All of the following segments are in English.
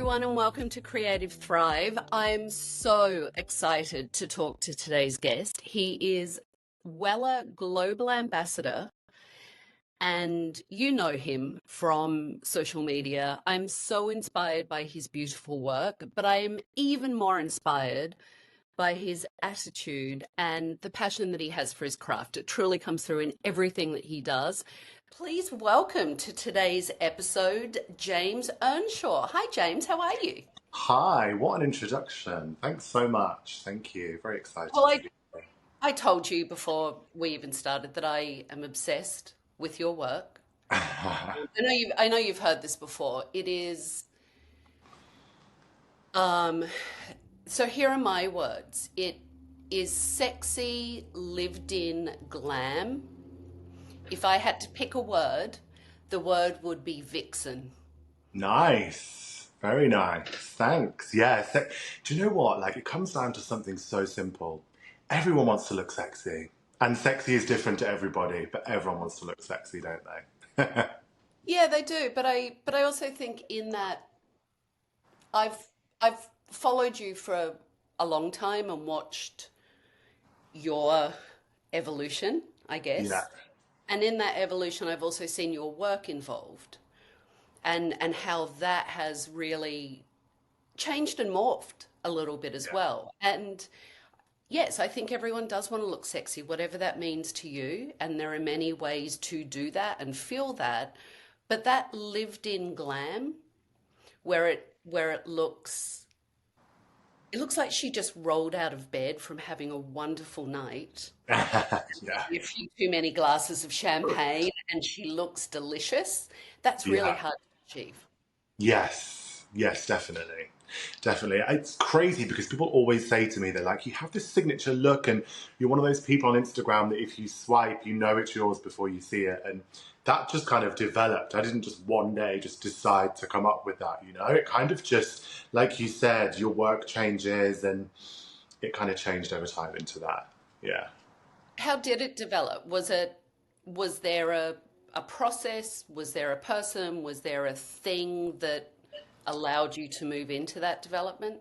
everyone, and welcome to Creative Thrive. I'm so excited to talk to today's guest. He is Wella Global Ambassador, and you know him from social media. I'm so inspired by his beautiful work, but I am even more inspired by his attitude and the passion that he has for his craft. It truly comes through in everything that he does. Please welcome to today's episode, James Earnshaw. Hi, James. How are you? Hi, what an introduction. Thanks so much. Thank you. Very excited Well, to be here. I told you before we even started that I am obsessed with your work. I know you've heard this before. It is um so here are my words. It is sexy, lived in glam. If I had to pick a word, the word would be vixen. Nice. Very nice. Thanks. Yeah. Do you know what? Like, it comes down to something so simple. Everyone wants to look sexy. And sexy is different to everybody, but everyone wants to look sexy, don't they? Yeah, they do, but I also think in that I've I've followed you for a long time and watched your evolution, I Yeah. guess. And in that evolution, I've also seen your work involved and how that has really changed and morphed a little bit as Yeah. well. And yes, I think everyone does want to look sexy, whatever that means to you. And there are many ways to do that and feel that. But that lived in glam, where it looks like she just rolled out of bed from having a wonderful night, Yeah. a few too many glasses of champagne, and she looks delicious. That's really Yeah. hard to achieve. Yes, yes, definitely. Definitely. It's crazy because people always say to me, they're like, you have this signature look, and you're one of those people on Instagram that if you swipe, you know it's yours before you see it. And that just kind of developed. I didn't just one day just decide to come up with that, you know? It kind of just, like you said, your work changes, and it kind of changed over time into that. Yeah. How did it develop? Was there a process? Was there a person? Was there a thing that allowed you to move into that development?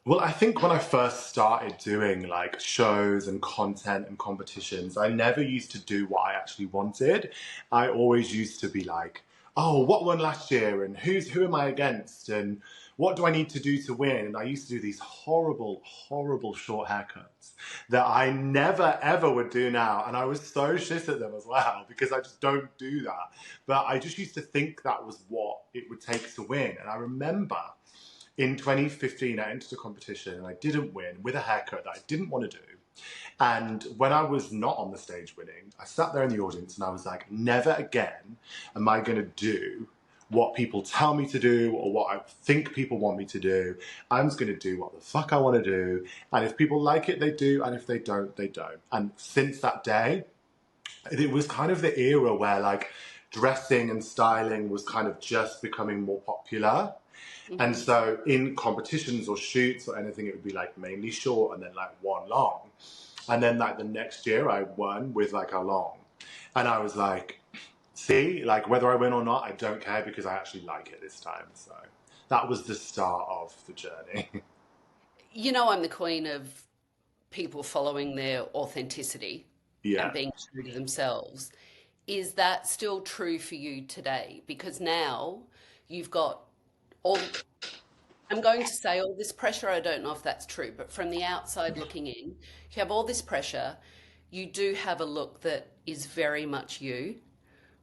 Well, I think when I first started doing like shows and content and competitions, I never used to do what I actually wanted. I always used to be like, oh, what won last year and who am I against and what do I need to do to win? And I used to do these horrible, horrible short haircuts that I never ever would do now. And I was so shit at them as well because I just don't do that. But I just used to think that was what it would take to win. And I remember in 2015, I entered a competition and I didn't win with a haircut that I didn't want to do. And when I was not on the stage winning, I sat there in the audience and I was like, never again am I going to do what people tell me to do or what I think people want me to do. I'm just going to do what the fuck I want to do. And if people like it, they do. And if they don't, they don't. And since that day, it was kind of the era where like dressing and styling was kind of just becoming more popular. And Hmm. so in competitions or shoots or anything, it would be like mainly short and then like one long. And then like the next year I won with like a long. And I was like, see, like whether I win or not, I don't care because I actually like it this time. So that was the start of the journey. You know, I'm the queen of people following their authenticity and Yeah. being true to themselves. Is that still true for you today? Because now you've got all, I'm going to say all this pressure. I don't know if that's true, but from the outside looking in, you have all this pressure. You do have a look that is very much you.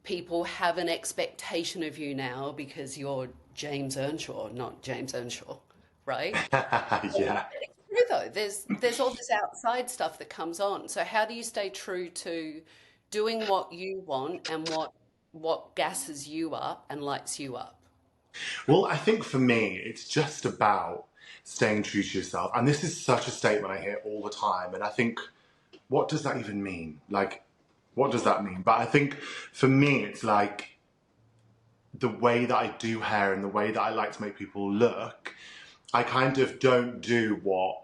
People have an expectation of you now because you're James Earnshaw, not James Earnshaw, right? Yeah. It's true though. There's all this outside stuff that comes on. So how do you stay true to doing what you want and what gasses you up and lights you up? Well, I think for me, it's just about staying true to yourself. And this is such a statement I hear all the time. And I think, what does that even mean? Like, what does that mean? But I think for me, it's like the way that I do hair and the way that I like to make people look, I kind of don't do what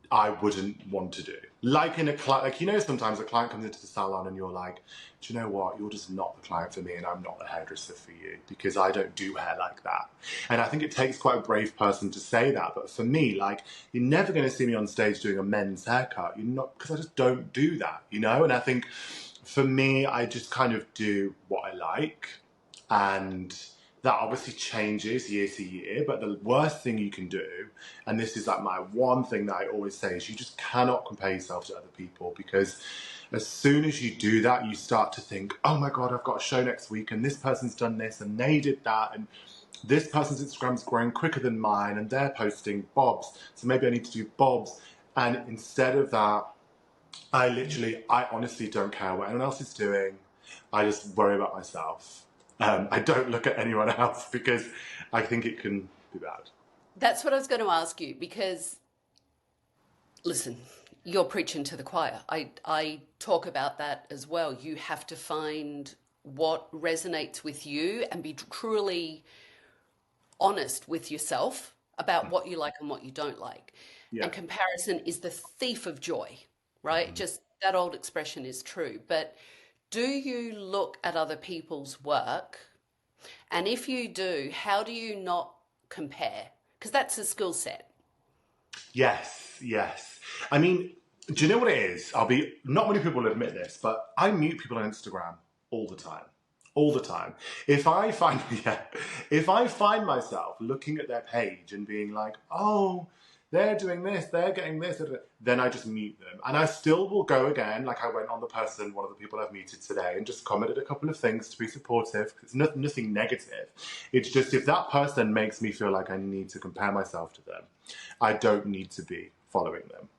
I wouldn't want to do. Like in a client, like, you know, sometimes a client comes into the salon and you're like, do you know what? You're just not the client for me, and I'm not the hairdresser for you because I don't do hair like that. And I think it takes quite a brave person to say that. But for me, like, you're never going to see me on stage doing a men's haircut. You're not, because I just don't do that, you know? And I think for me, I just kind of do what I like. And that obviously changes year to year, but the worst thing you can do, and this is like my one thing that I always say, is you just cannot compare yourself to other people, because as soon as you do that, you start to think, oh my God, I've got a show next week and this person's done this and they did that, and this person's Instagram's growing quicker than mine and they're posting bobs, so maybe I need to do bobs. And instead of that, I honestly don't care what anyone else is doing. I just worry about myself. I don't look at anyone else because I think it can be bad. That's what I was going to ask you because, listen, you're preaching to the choir. I talk about that as well. You have to find what resonates with you and be truly honest with yourself about what you like and what you don't like. Yeah. And comparison is the thief of joy, right? Just that old expression is true. But do you look at other people's work? And if you do, how do you not compare? Because that's a skill set. Yes, yes. I mean, do you know what it is? Not many people will admit this, but I mute people on Instagram all the time. All the time. If I find, yeah, if I find myself looking at their page and being like, oh, they're doing this, they're getting this, then I just mute them. And I still will go again, like I went on one of the people I've muted today, and just commented a couple of things to be supportive. It's nothing negative. It's just if that person makes me feel like I need to compare myself to them, I don't need to be following them.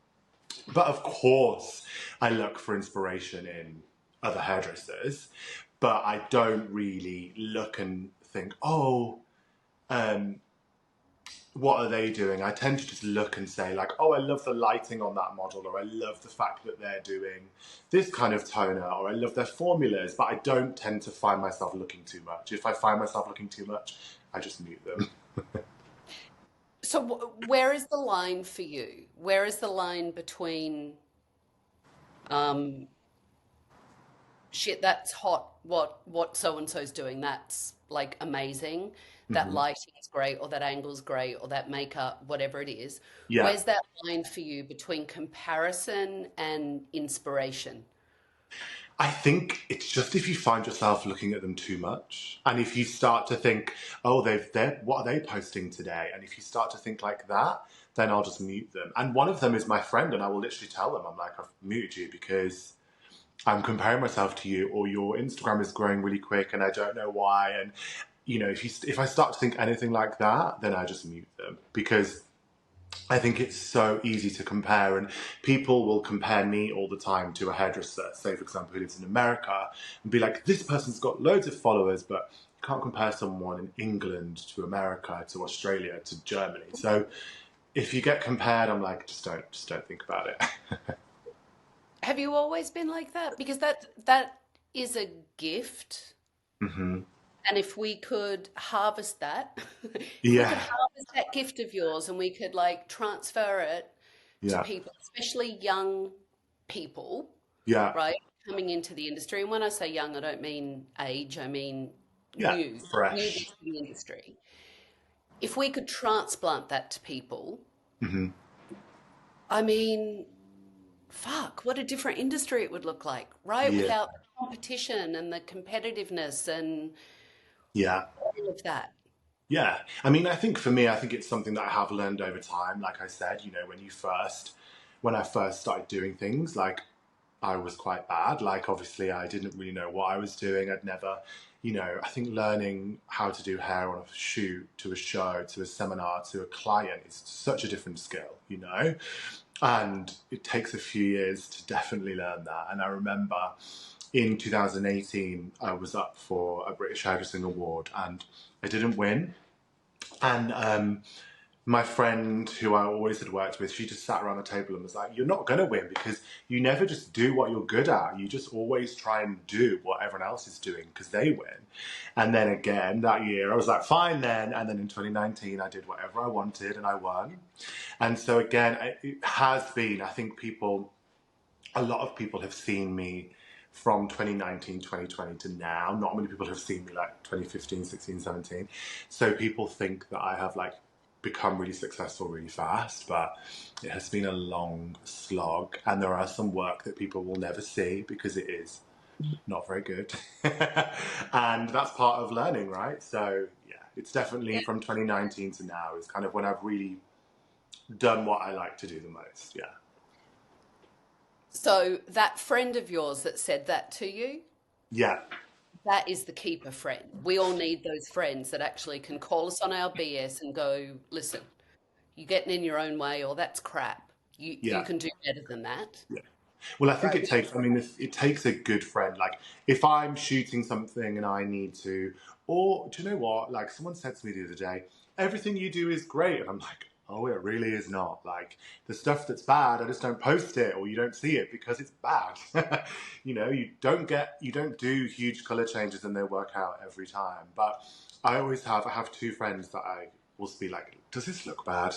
But of course, I look for inspiration in other hairdressers, but I don't really look and think, oh, what are they doing? I tend to just look and say like, oh, I love the lighting on that model, or I love the fact that they're doing this kind of toner, or I love their formulas, but I don't tend to find myself looking too much. If I find myself looking too much, I just mute them. So where is the line for you? Where is the line between um, shit, that's hot, what so and so's doing, that's like amazing, that Mhm. lighting is great, or that angle's great, or that makeup, whatever it is. Yeah. Where's that line for you between comparison and inspiration? I think it's just if you find yourself looking at them too much, and if you start to think, oh, what are they posting today? And if you start to think like that, then I'll just mute them. And one of them is my friend, and I will literally tell them, I'm like, I've muted you because I'm comparing myself to you, or your Instagram is growing really quick, and I don't know why. And you know, if I start to think anything like that, then I just mute them, because I think it's so easy to compare, and people will compare me all the time to a hairdresser, say for example, who lives in America, and be like, this person's got loads of followers, but you can't compare someone in England to America, to Australia, to Germany. So if you get compared, I'm like, just don't think about it. Have you always been like that? Because that is a gift. Hmm. And if we could harvest that, if we could Yeah, harvest that gift of yours and we could like transfer it to yeah, people, especially young people, yeah, right, coming into the industry. And when I say young, I don't mean age, I mean yeah, newbies fresh. to the industry. If we could transplant that to people, Hmm. I mean, fuck, what a different industry it would look like, right? Yeah, Without the competition and the competitiveness and yeah. all of that. Yeah, I mean, I think for me, I think it's something that I have learned over time. Like I said, you know, when I first started doing things, like I was quite bad. Like obviously, I didn't really know what I was doing. I'd never, you know, I think learning how to do hair on a shoot, to a show, to a seminar, to a client is such a different skill, you know, and it takes a few years to definitely learn that. And I remember in 2018, I was up for a British Hairdressing Award and I didn't win. And my friend, who I always had worked with, she just sat around the table and was like, you're not going to win because you never just do what you're good at. You just always try and do what everyone else is doing because they win. And then again, that year, I was like, fine then. And then in 2019, I did whatever I wanted and I won. And so again, it has been, I think people a lot of people have seen me from 2019, 2020 to now. Not many people have seen me like 2015, 16, 17. So people think that I have like become really successful really fast, but it has been a long slog. And there are some work that people will never see because it is not very good. And that's part of learning, right? So yeah, it's definitely from 2019 to now is kind of when I've really done what I like to do the most. Yeah. So that friend of yours that said that to you, Yeah. that is the keeper friend. We all need those friends that actually can call us on our BS and go, listen, you're getting in your own way, or that's crap. You Yeah. can do better than that. Yeah. Well, I think Right. it takes, I mean, it takes a good friend. Like, if I'm shooting something and I need to, or do you know what? Like, someone said to me the other day, everything you do is great. And I'm like, oh, it really is not. Like, the stuff that's bad, I just don't post it or you don't see it because it's bad. You know, you don't do huge color changes and they work out every time. But I have two friends that I will be like, does this look bad?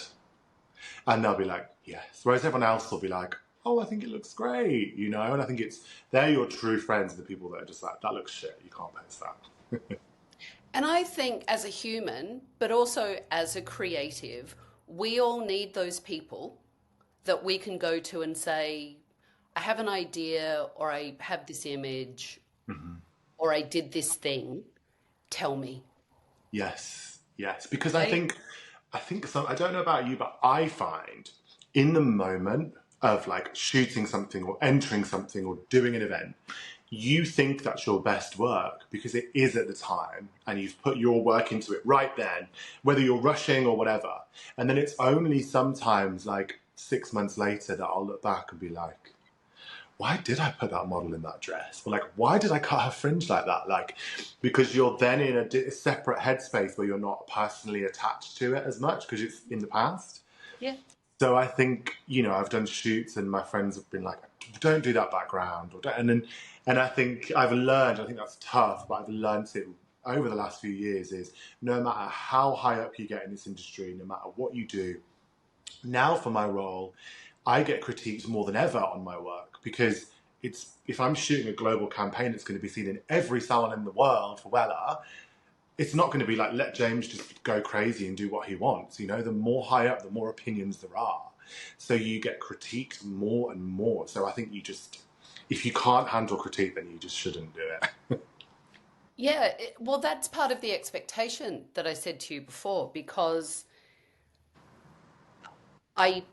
And they'll be like, yes. Whereas everyone else will be like, oh, I think it looks great, you know? And I think they're your true friends, the people that are just like, that looks shit, you can't post that. And I think as a human, but also as a creative, we all need those people that we can go to and say, I have an idea, or I have this image, or I did this thing. Tell me. Yes, yes. Because Right? I think some, I don't know about you, but I find in the moment of like shooting something or entering something or doing an event, you think that's your best work because it is at the time and you've put your work into it right then, whether you're rushing or whatever. And then it's only sometimes like 6 months later that I'll look back and be like, why did I put that model in that dress? Or like, why did I cut her fringe like that? Like, because you're then in a separate headspace where you're not personally attached to it as much because it's in the past. Yeah. So I think, you know, I've done shoots and my friends have been like, don't do that background. Or don't, and I think I've learned, I think that's tough, but I've learned it over the last few years is no matter how high up you get in this industry, no matter what you do, now for my role, I get critiqued more than ever on my work because it's if I'm shooting a global campaign that's going to be seen in every salon in the world for Wella, it's not going to be like let James just go crazy and do what he wants. You know, the more high up, the more opinions there are. So you get critiqued more and more. So I think if you can't handle critique, then you just shouldn't do it. Yeah. Well, that's part of the expectation that I said to you before, because I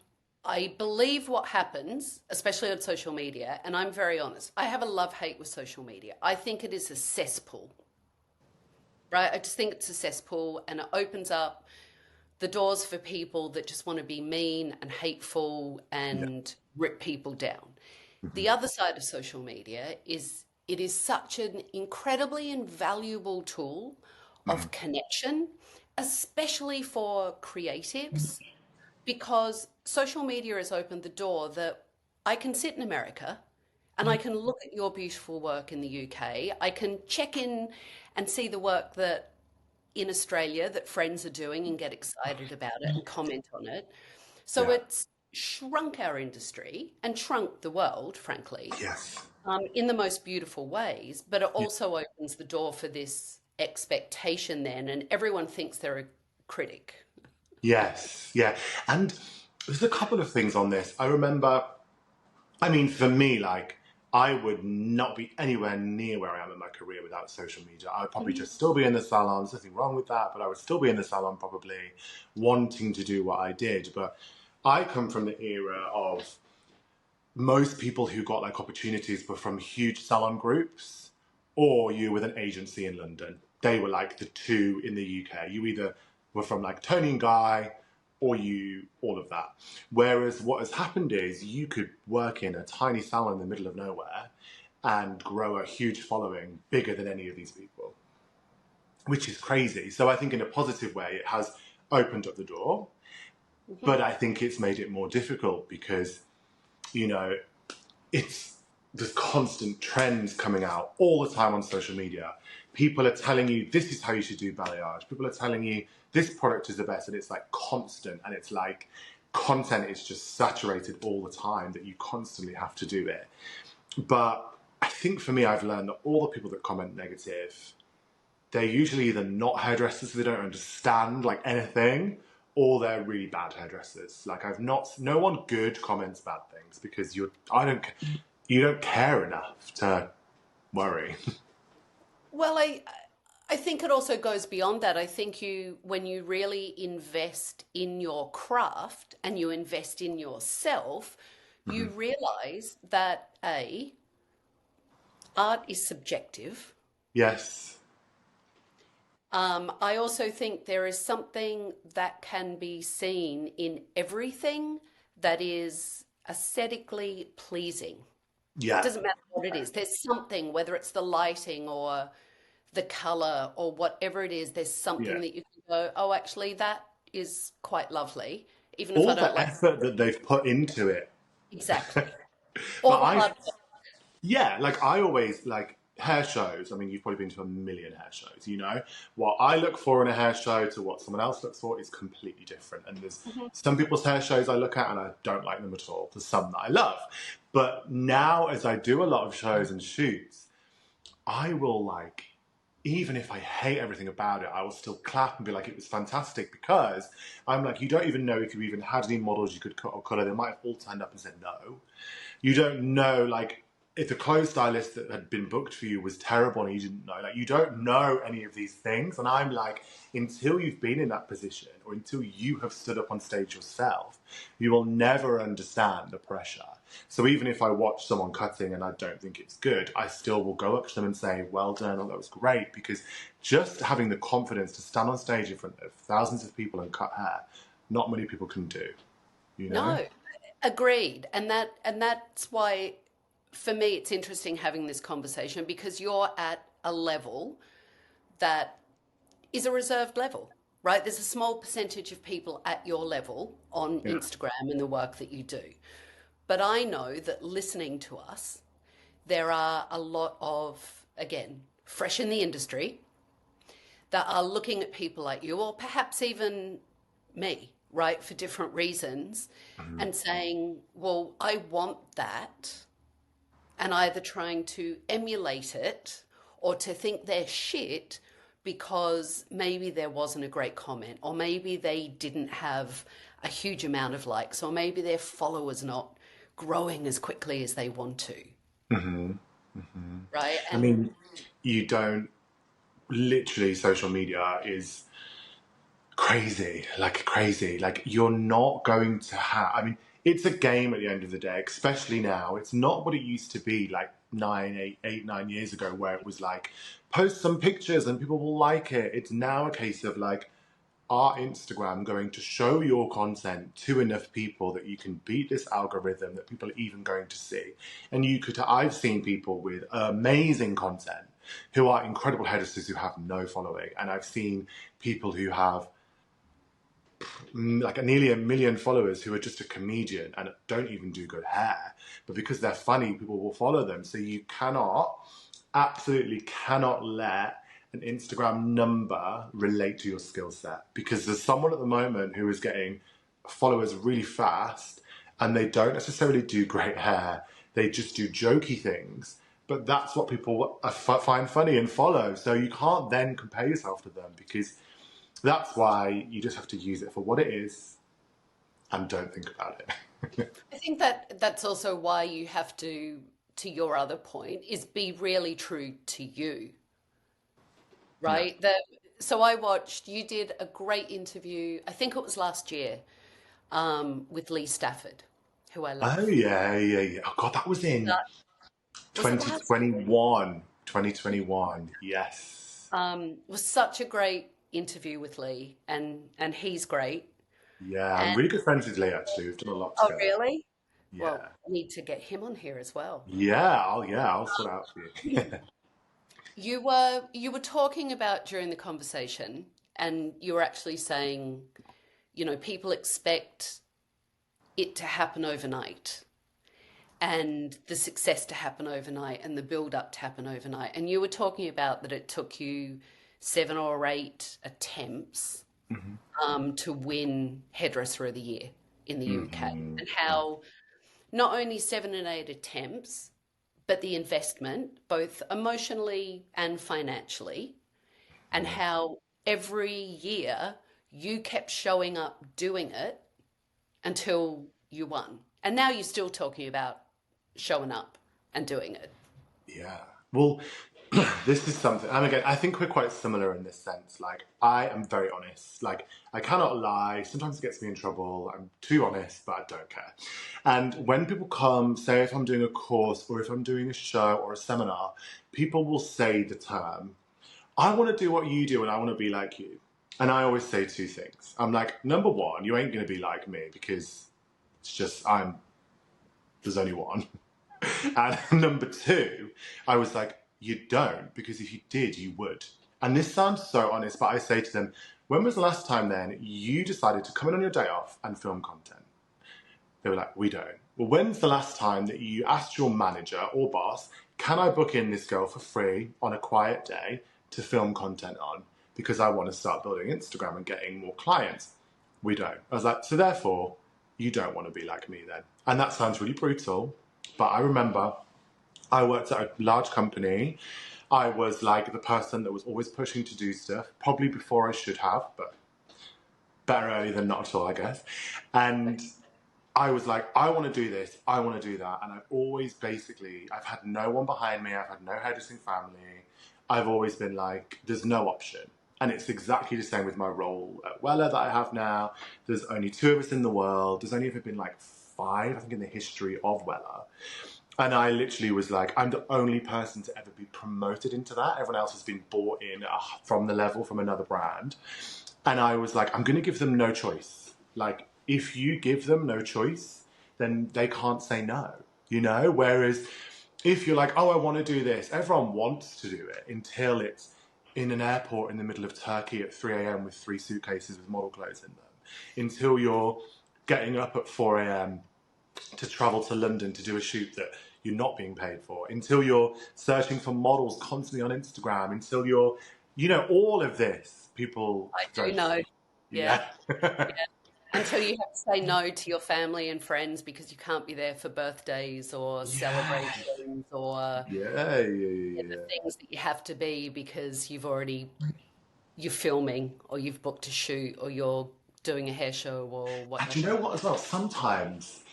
I believe what happens, especially on social media, and I'm very honest. I have a love-hate with social media. I think it is a cesspool, right? I just think it's a cesspool and it opens up the doors for people that just want to be mean and hateful Yeah. and rip people down. Mhm. The other side of social media is it is such an incredibly invaluable tool Mhm. of connection, especially for creatives, because social media has opened the door that I can sit in America and I can look at your beautiful work in the UK. I can check in and see the work that in Australia that friends are doing and get excited about it and comment on it. So Yeah. it's shrunk our industry and shrunk the world, frankly, Yes. in the most beautiful ways. But it Yeah. also opens the door for this expectation then, and everyone thinks they're a critic. Yes. Yeah. And there's a couple of things on this. I remember I mean, for me, like, I would not be anywhere near where I am in my career without social media. I would probably Mhm. just still be in the salon. There's nothing wrong with that, but I would still be in the salon probably wanting to do what I did. But I come from the era of most people who got like opportunities were from huge salon groups or you with an agency in London. They were like the two in the UK. You either were from like Tony and Guy or you all of that. Whereas what has happened is you could work in a tiny salon in the middle of nowhere and grow a huge following bigger than any of these people, which is crazy. So I think in a positive way, it has opened up the door, Mhm. but I think it's made it more difficult because, you know, it's there's constant trends coming out all the time on social media. People are telling you this is how you should do balayage. People are telling you this product is the best, and it's like constant, and it's like content is just saturated all the time that you constantly have to do it. But I think for me, I've learned that all the people that comment negative, they're usually either not hairdressers, so they don't understand like anything, or they're really bad hairdressers. Like no one good comments bad things because you don't care enough to worry. Well, I think it also goes beyond that. I think when you really invest in your craft and you invest in yourself, you realize that art is subjective. Yes. I also think there is something that can be seen in everything that is aesthetically pleasing. Yeah. Doesn't matter what it is. There's something, whether it's the lighting or the color or whatever it is, there's Yeah. something that you can go, oh, actually, that is quite lovely, even if I All don't the like effort that they've put into it. exactly. But All the hard work. yeah, like I always like hair shows. I mean, you've probably been to a million hair shows, you know? What I look for in a hair show to what someone else looks for is completely different. And there's some people's hair shows I look at and I don't like them at all. There's some that I love. But now, as I do a lot of shows and shoots, I will like, even if I hate everything about it, I will still clap and be like, it was fantastic because I'm like, you don't even know if you even had any models you could cut or colour. They might have all turned up and said no. You don't know, like, if the clothes stylist that had been booked for you was terrible and you didn't know, like, you don't know any of these things. And I'm like, until you've been in that position or until you have stood up on stage yourself, you will never understand the pressure. So even if I watch someone cutting and I don't think it's good, I still will go up to them and say, well done, or that was great, because just having the confidence to stand on stage in front of thousands of people and cut hair, not many people can do, you know? No, agreed. And that's why for me it's interesting having this conversation because you're at a level that is a reserved level, right? There's a small percentage of people at your level on Yeah. Instagram and the work that you do. But I know that listening to us, there are a lot of, again, fresh in the industry that are looking at people like you, or perhaps even me, right, for different reasons, and saying, well, I want that, and either trying to emulate it or to think they're shit because maybe there wasn't a great comment, or maybe they didn't have a huge amount of likes, or maybe their followers not growing as quickly as they want to, right? I And mean, you don't, literally, social media is crazy. Like, you're not going to have, I mean, it's a game at the end of the day, especially now. It's not what it used to be like 9 years ago, where it was like, post some pictures and people will like it. It's now a case of like, are Instagram going to show your content to enough people that you can beat this algorithm that people are even going to see? And I've seen people with amazing content who are incredible hairdressers who have no following. And I've seen people who have like nearly 1 million followers who are just a comedian and don't even do good hair. But because they're funny, people will follow them. So you absolutely cannot let an Instagram number relate to your skill set, because there's someone at the moment who is getting followers really fast and they don't necessarily do great hair. They just do jokey things, but that's what people find funny and follow. So you can't then compare yourself to them, because that's why you just have to use it for what it is and don't think about it. I think that that's also why you have to your other point, is be really true to you, Yeah. right? So I watched, you did a great interview, I think it was last year, with Lee Stafford, who I Oh, love. yeah. Oh, God, that was in Was it last year? 2021. 2021, yes. Was such a great interview with Lee, and he's great. Yeah, I'm And really good friends with Lee, actually. We've done a lot oh, together. really? Well, Yeah. I need to get him on here as well. I'll sort it out for you. You were talking about during the conversation, and you were actually saying, people expect it to happen overnight, and the success to happen overnight, and the build up to happen overnight. And you were talking about that it took you 7 or 8 attempts to win Hairdresser of the Year. in the UK, Mm-hmm. and how not only 7 and 8 attempts, but the investment, both emotionally and financially, and how every year you kept showing up doing it until you won. And now you're still talking about showing up and doing it. Yeah. Well, this is something, and again, I think we're quite similar in this sense. Like, I am very honest. Like, I cannot lie. Sometimes it gets me in trouble. I'm too honest, but I don't care. And when people come, say if I'm doing a course or if I'm doing a show or a seminar, people will say the term, I want to do what you do and I want to be like you. And I always say two things. I'm like, number one, you ain't going to be like me because it's just, there's only one. And number two, I was like, you don't, because if you did, you would. And this sounds so honest, but I say to them, when was the last time then you decided to come in on your day off and film content? They were like, we don't. Well, when's the last time that you asked your manager or boss, can I book in this girl for free on a quiet day to film content on? Because I want to start building Instagram and getting more clients. We don't. I was like, so therefore, you don't want to be like me then. And that sounds really brutal, but I remember I worked at a large company. I was like the person that was always pushing to do stuff, probably before I should have, but better early than not at all, I guess. And I was like, I want to do this, I want to do that. And I've had no one behind me, I've had no hairdressing family. I've always been like, there's no option. And it's exactly the same with my role at Weller that I have now. There's only 2 of us in the world. There's only ever been like 5, I think, in the history of Weller. And I literally was like, I'm the only person to ever be promoted into that. Everyone else has been bought in from the level from another brand. And I was like, I'm going to give them no choice. Like, if you give them no choice, then they can't say no, you know? Whereas if you're like, oh, I want to do this, everyone wants to do it until it's in an airport in the middle of Turkey at 3 a.m. with 3 suitcases with model clothes in them. Until you're getting up at 4 a.m. to travel to London to do a shoot that you're not being paid for, until you're searching for models constantly on Instagram, until you're, you know, all of this, people I do don't. know. Yeah. Yeah. Yeah. Until you have to say no to your family and friends because you can't be there for birthdays or Yeah. celebrations or Yeah, the things that you have to be because you're filming or you've booked a shoot or you're doing a hair show or And do you whatever. know what as well? Sometimes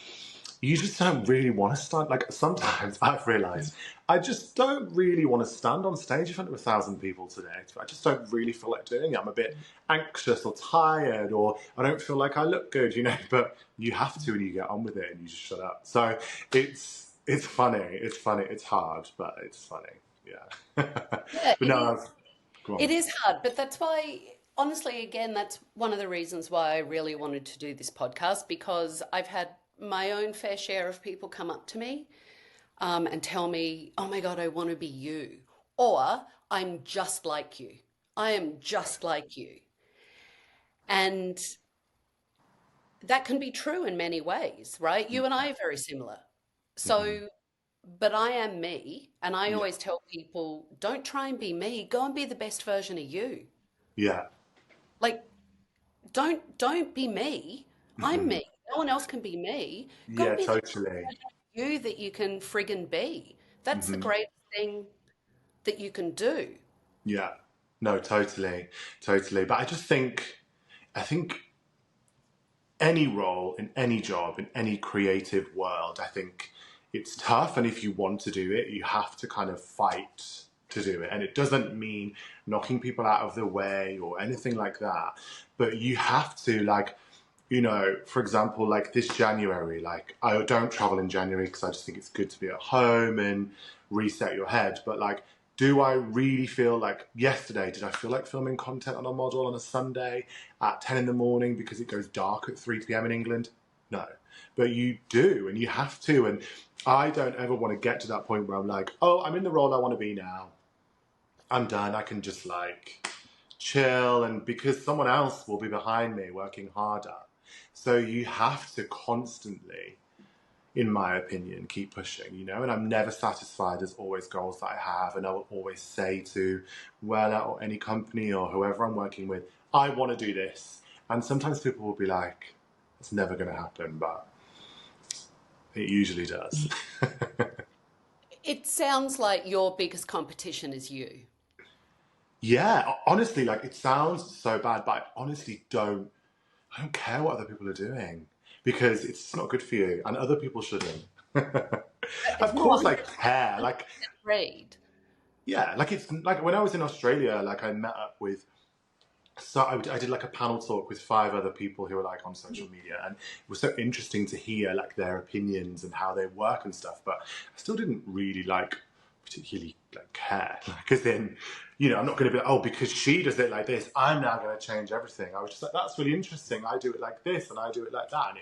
you just don't really want to stand. Like, sometimes I've realised I just don't really want to stand on stage in front of 1,000 people today. I just don't really feel like doing it. I'm a bit anxious or tired, or I don't feel like I look good, you know. But you have to, and you get on with it, and you just shut up. So it's funny. It's funny. It's hard, but it's funny. Yeah. Yeah, But it no, is. go It on. is hard, but that's why, honestly, again, that's one of the reasons why I really wanted to do this podcast because I've had my own fair share of people come up to me and tell me, oh my God, I want to be you. Or I'm just like you. I am just like you. And that can be true in many ways, right? You and I are very similar. Hmm. So, but I am me. And I Yeah. always tell people, don't try and be me. Go and be the best version of you. Yeah. Like, don't be me. I'm Hmm. me. No one else can be me. Go and Yeah, be the totally. you that you can friggin' be. That's the Hmm. greatest thing that you can do. Yeah. No, totally. Totally. But I think any role in any job in any creative world, I think it's tough. And if you want to do it, you have to kind of fight to do it. And it doesn't mean knocking people out of the way or anything like that. But you have to, like, you know, for example, like this January, like I don't travel in January because I just think it's good to be at home and reset your head. But like, do I really feel like yesterday, did I feel like filming content on a model on a Sunday at 10 in the morning because it goes dark at 3 p.m. in England? No. But you do, and you have to. And I don't ever want to get to that point where I'm like, oh, I'm in the role I want to be now. I'm done. I can just like chill, and because someone else will be behind me working harder. So you have to constantly, in my opinion, keep pushing, you know, and I'm never satisfied. There's always goals that I have, and I will always say to Wella or any company or whoever I'm working with, I want to do this. And sometimes people will be like, it's never going to happen, but it usually does. It sounds like your biggest competition is you. Yeah, honestly, like it sounds so bad, but I don't care what other people are doing because it's not good for you and other people shouldn't. It's Of more course, like hair, like, greed. yeah, like it's like when I was in Australia, like I met up with, so I did like a panel talk with 5 other people who were like on social media, and it was so interesting to hear like their opinions and how they work and stuff. But I still didn't really like particularly like care, because then, I'm not going to be like, oh, because she does it like this, I'm now going to change everything. I was just like, that's really interesting. I do it like this and I do it like that, and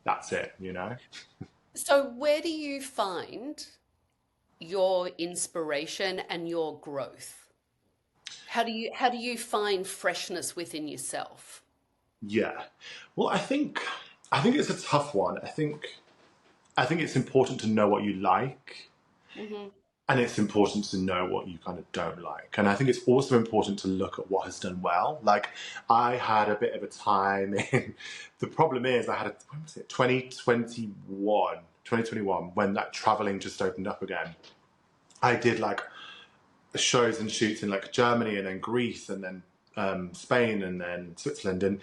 that's it. So where do you find your inspiration and your growth? How do you find freshness within yourself? Yeah. Well, I think it's a tough one. I think it's important to know what you like, Hmm. and it's important to know what you kind of don't like. And I think it's also important to look at what has done well. Like, I had a bit of a time in, the problem is when was it? 2021, when that traveling just opened up again. I did like shows and shoots in like Germany and then Greece and then Spain and then Switzerland. And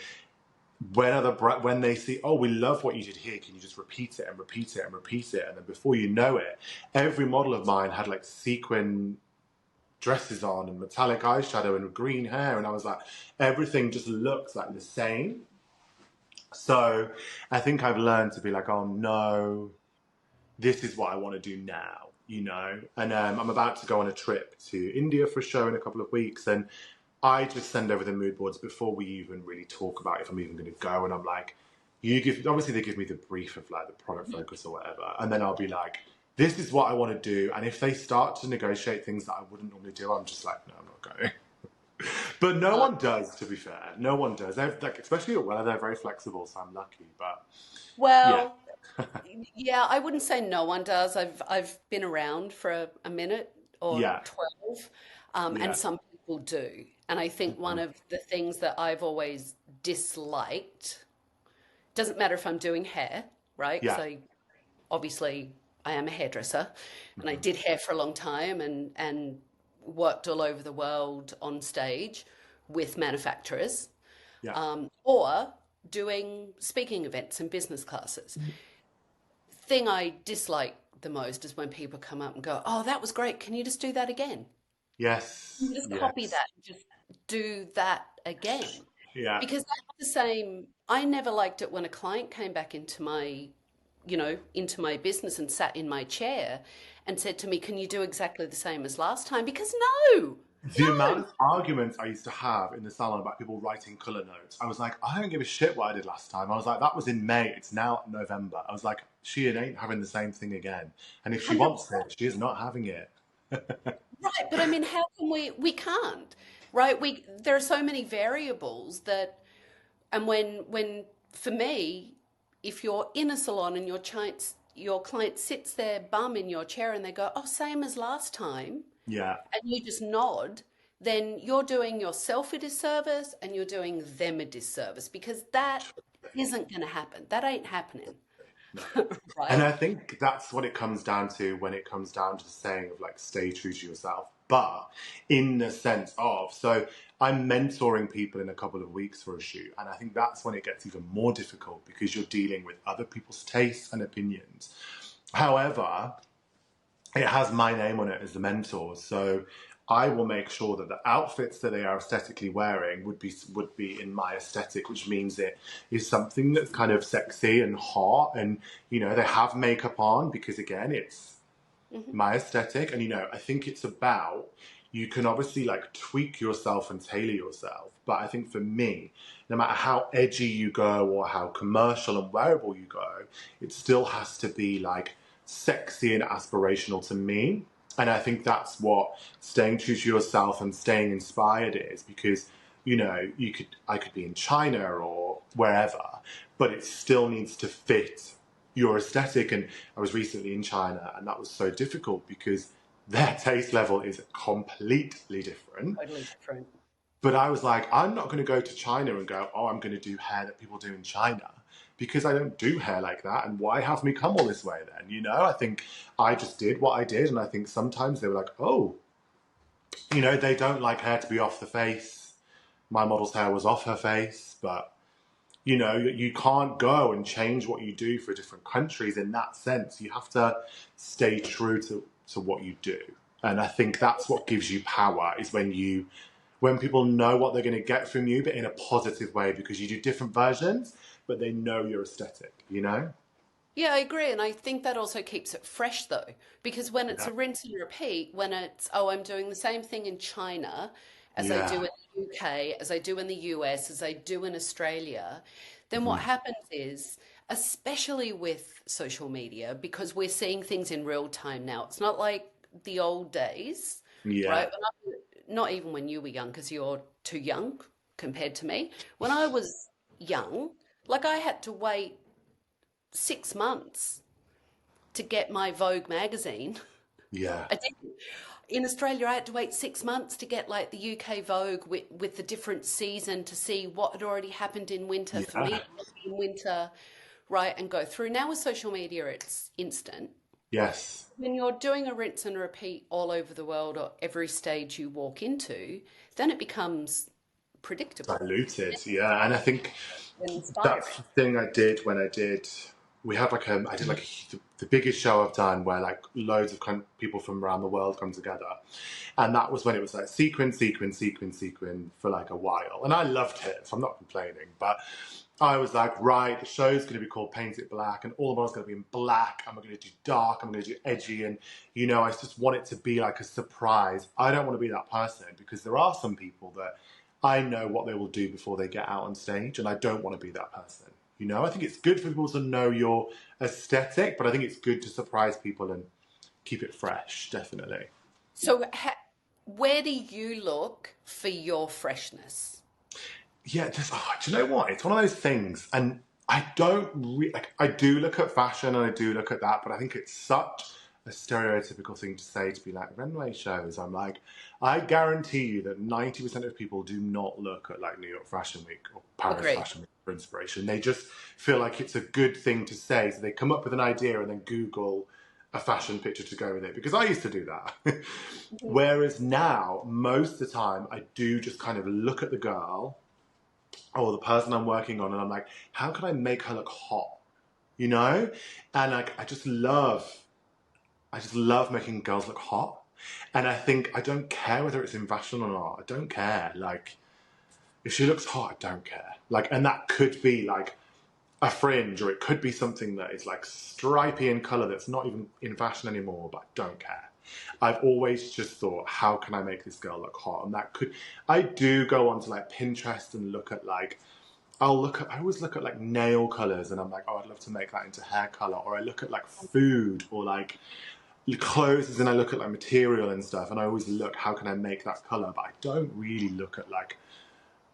when they see, oh, we love what you did here, can you just repeat it and repeat it and repeat it? And then before you know it, every model of mine had like sequin dresses on and metallic eyeshadow and green hair, and I was like, everything just looks like the same. So I think I've learned to be like, oh no, this is what I want to do now. And I'm about to go on a trip to India for a show in a couple of weeks, and I just send over the mood boards before we even really talk about if I'm even going to go. And I'm like, obviously they give me the brief of like the product focus or whatever. And then I'll be like, this is what I want to do. And if they start to negotiate things that I wouldn't normally do, I'm just like, no, I'm not going. But no one does, to be fair. No one does. Like, especially at Weller, they're very flexible, so I'm lucky. But yeah, Well, yeah, I wouldn't say no one does. I've been around for a minute or yeah, 12, and yeah, some people do. And I think one of the things that I've always disliked, doesn't matter if I'm doing hair, right? Because yeah. obviously I am a hairdresser, and I Mhm. did hair for a long time and worked all over the world on stage with manufacturers, Yeah. or doing speaking events and business classes. Thing I dislike the most is when people come up and go, "Oh, that was great. Can you just do that again? Can Yes, you just copy yes. that and just do that again?" Yeah, Because that's the same. I never liked it when a client came back into my business and sat in my chair and said to me, "Can you do exactly the same as last time?" Because no, the amount no. of arguments I used to have in the salon about people writing colour notes, I was like, I don't give a shit what I did last time. I was like, that was in May, it's now November. I was like, she ain't having the same thing again. And if she wants 100%. it, she is not having it. Right, but I mean, how can we can't, right? There are so many variables that, and when for me, if you're in a salon and your client sits their bum in your chair and they go, "Oh, same as last time," Yeah, and you just nod, then you're doing yourself a disservice and you're doing them a disservice, because that isn't going to happen. That ain't happening, no. And right? I think that's what it comes down to when it comes down to the saying of like, stay true to yourself. But in the sense of, so I'm mentoring people in a couple of weeks for a shoot. And I think that's when it gets even more difficult because you're dealing with other people's tastes and opinions. However, it has my name on it as the mentor. So I will make sure that the outfits that they are aesthetically wearing would be in my aesthetic, which means it is something that's kind of sexy and hot, and they have makeup on because again, it's Hmm. my aesthetic. And I think it's about, you can obviously like tweak yourself and tailor yourself, but I think for me, no matter how edgy you go or how commercial and wearable you go, it still has to be like sexy and aspirational to me. And I think that's what staying true to yourself and staying inspired is, because I could be in China or wherever, but it still needs to fit your aesthetic. And I was recently in China, and that was so difficult because their taste level is completely different. Totally different. But I was like, I'm not going to go to China and go, oh, I'm going to do hair that people do in China. because I don't do hair like that. And why have me come all this way then? You know, I think I just did what I did. And I think sometimes they were like, oh, you know, they don't like hair to be off the face. My model's hair was off her face, but you know, you can't go and change what you do for different countries in that sense. You have to stay true to what you do. And I think that's what gives you power is when people know what they're going to get from you, but in a positive way, because you do different versions, but they know your aesthetic, you know? Yeah, I agree. And I think that also keeps it fresh though, because when it's Yeah. a rinse and repeat, when it's, oh, I'm doing the same thing in China as I do Yeah. in the UK, as I do in the US, as I do in Australia, then what Mhm. happens is, especially with social media, because we're seeing things in real time now, it's not like the old days, Yeah. right? Not even when you were young, because you're too young compared to me. When I was young, like I had to wait 6 months to get my Vogue magazine. Yeah. I did. In Australia, I had to wait 6 months to get like the UK Vogue with the different season to see what had already happened in winter for me Yeah. to look in winter, right, and go through. Now with social media, it's instant. Yes. When you're doing a rinse and repeat all over the world or every stage you walk into, then it becomes predictable, Diluted. Yeah. And I think inspiring. that's the thing I did when I did. We had like I did like the biggest show I've done where like loads of people from around the world come together, and that was when it was like sequin, sequin, sequin, sequin for like a while, and I loved it, so I'm not complaining. But I was like, right, the show's going to be called Paint It Black, and all the models going to be in black, and we're going to do dark, and we're going to do edgy, and you know, I just want it to be like a surprise. I don't want to be that person because there are some people that I know what they will do before they get out on stage, and I don't want to be that person. You know, I think it's good for people to know your aesthetic, but I think it's good to surprise people and keep it fresh, definitely. So, where do you look for your freshness? Yeah, just do you know what? It's one of those things, and I don't like. I do look at fashion and I do look at that, but I think it's such a stereotypical thing to say to be like runway shows. I'm like, I guarantee you that 90% of people do not look at like New York Fashion Week or Paris Agree. Fashion Week for inspiration. They just feel like it's a good thing to say, so they come up with an idea and then Google a fashion picture to go with it. Because I used to do that. Mhm. Whereas now, most of the time, I do just kind of look at the girl or the person I'm working on, and I'm like, how can I make her look hot? You know? And like, I just love making girls look hot. And I think I don't care whether it's in fashion or not. I don't care. Like, if she looks hot, I don't care. Like, and that could be like a fringe, or it could be something that is like stripy in color that's not even in fashion anymore, but I don't care. I've always just thought, how can I make this girl look hot? And that could, I do go onto like Pinterest and look at like, I always look at like nail colors and I'm like, oh, I'd love to make that into hair color. Or I look at like food or like clothes and I look at like material and stuff. And I always look, how can I make that color? But I don't really look at like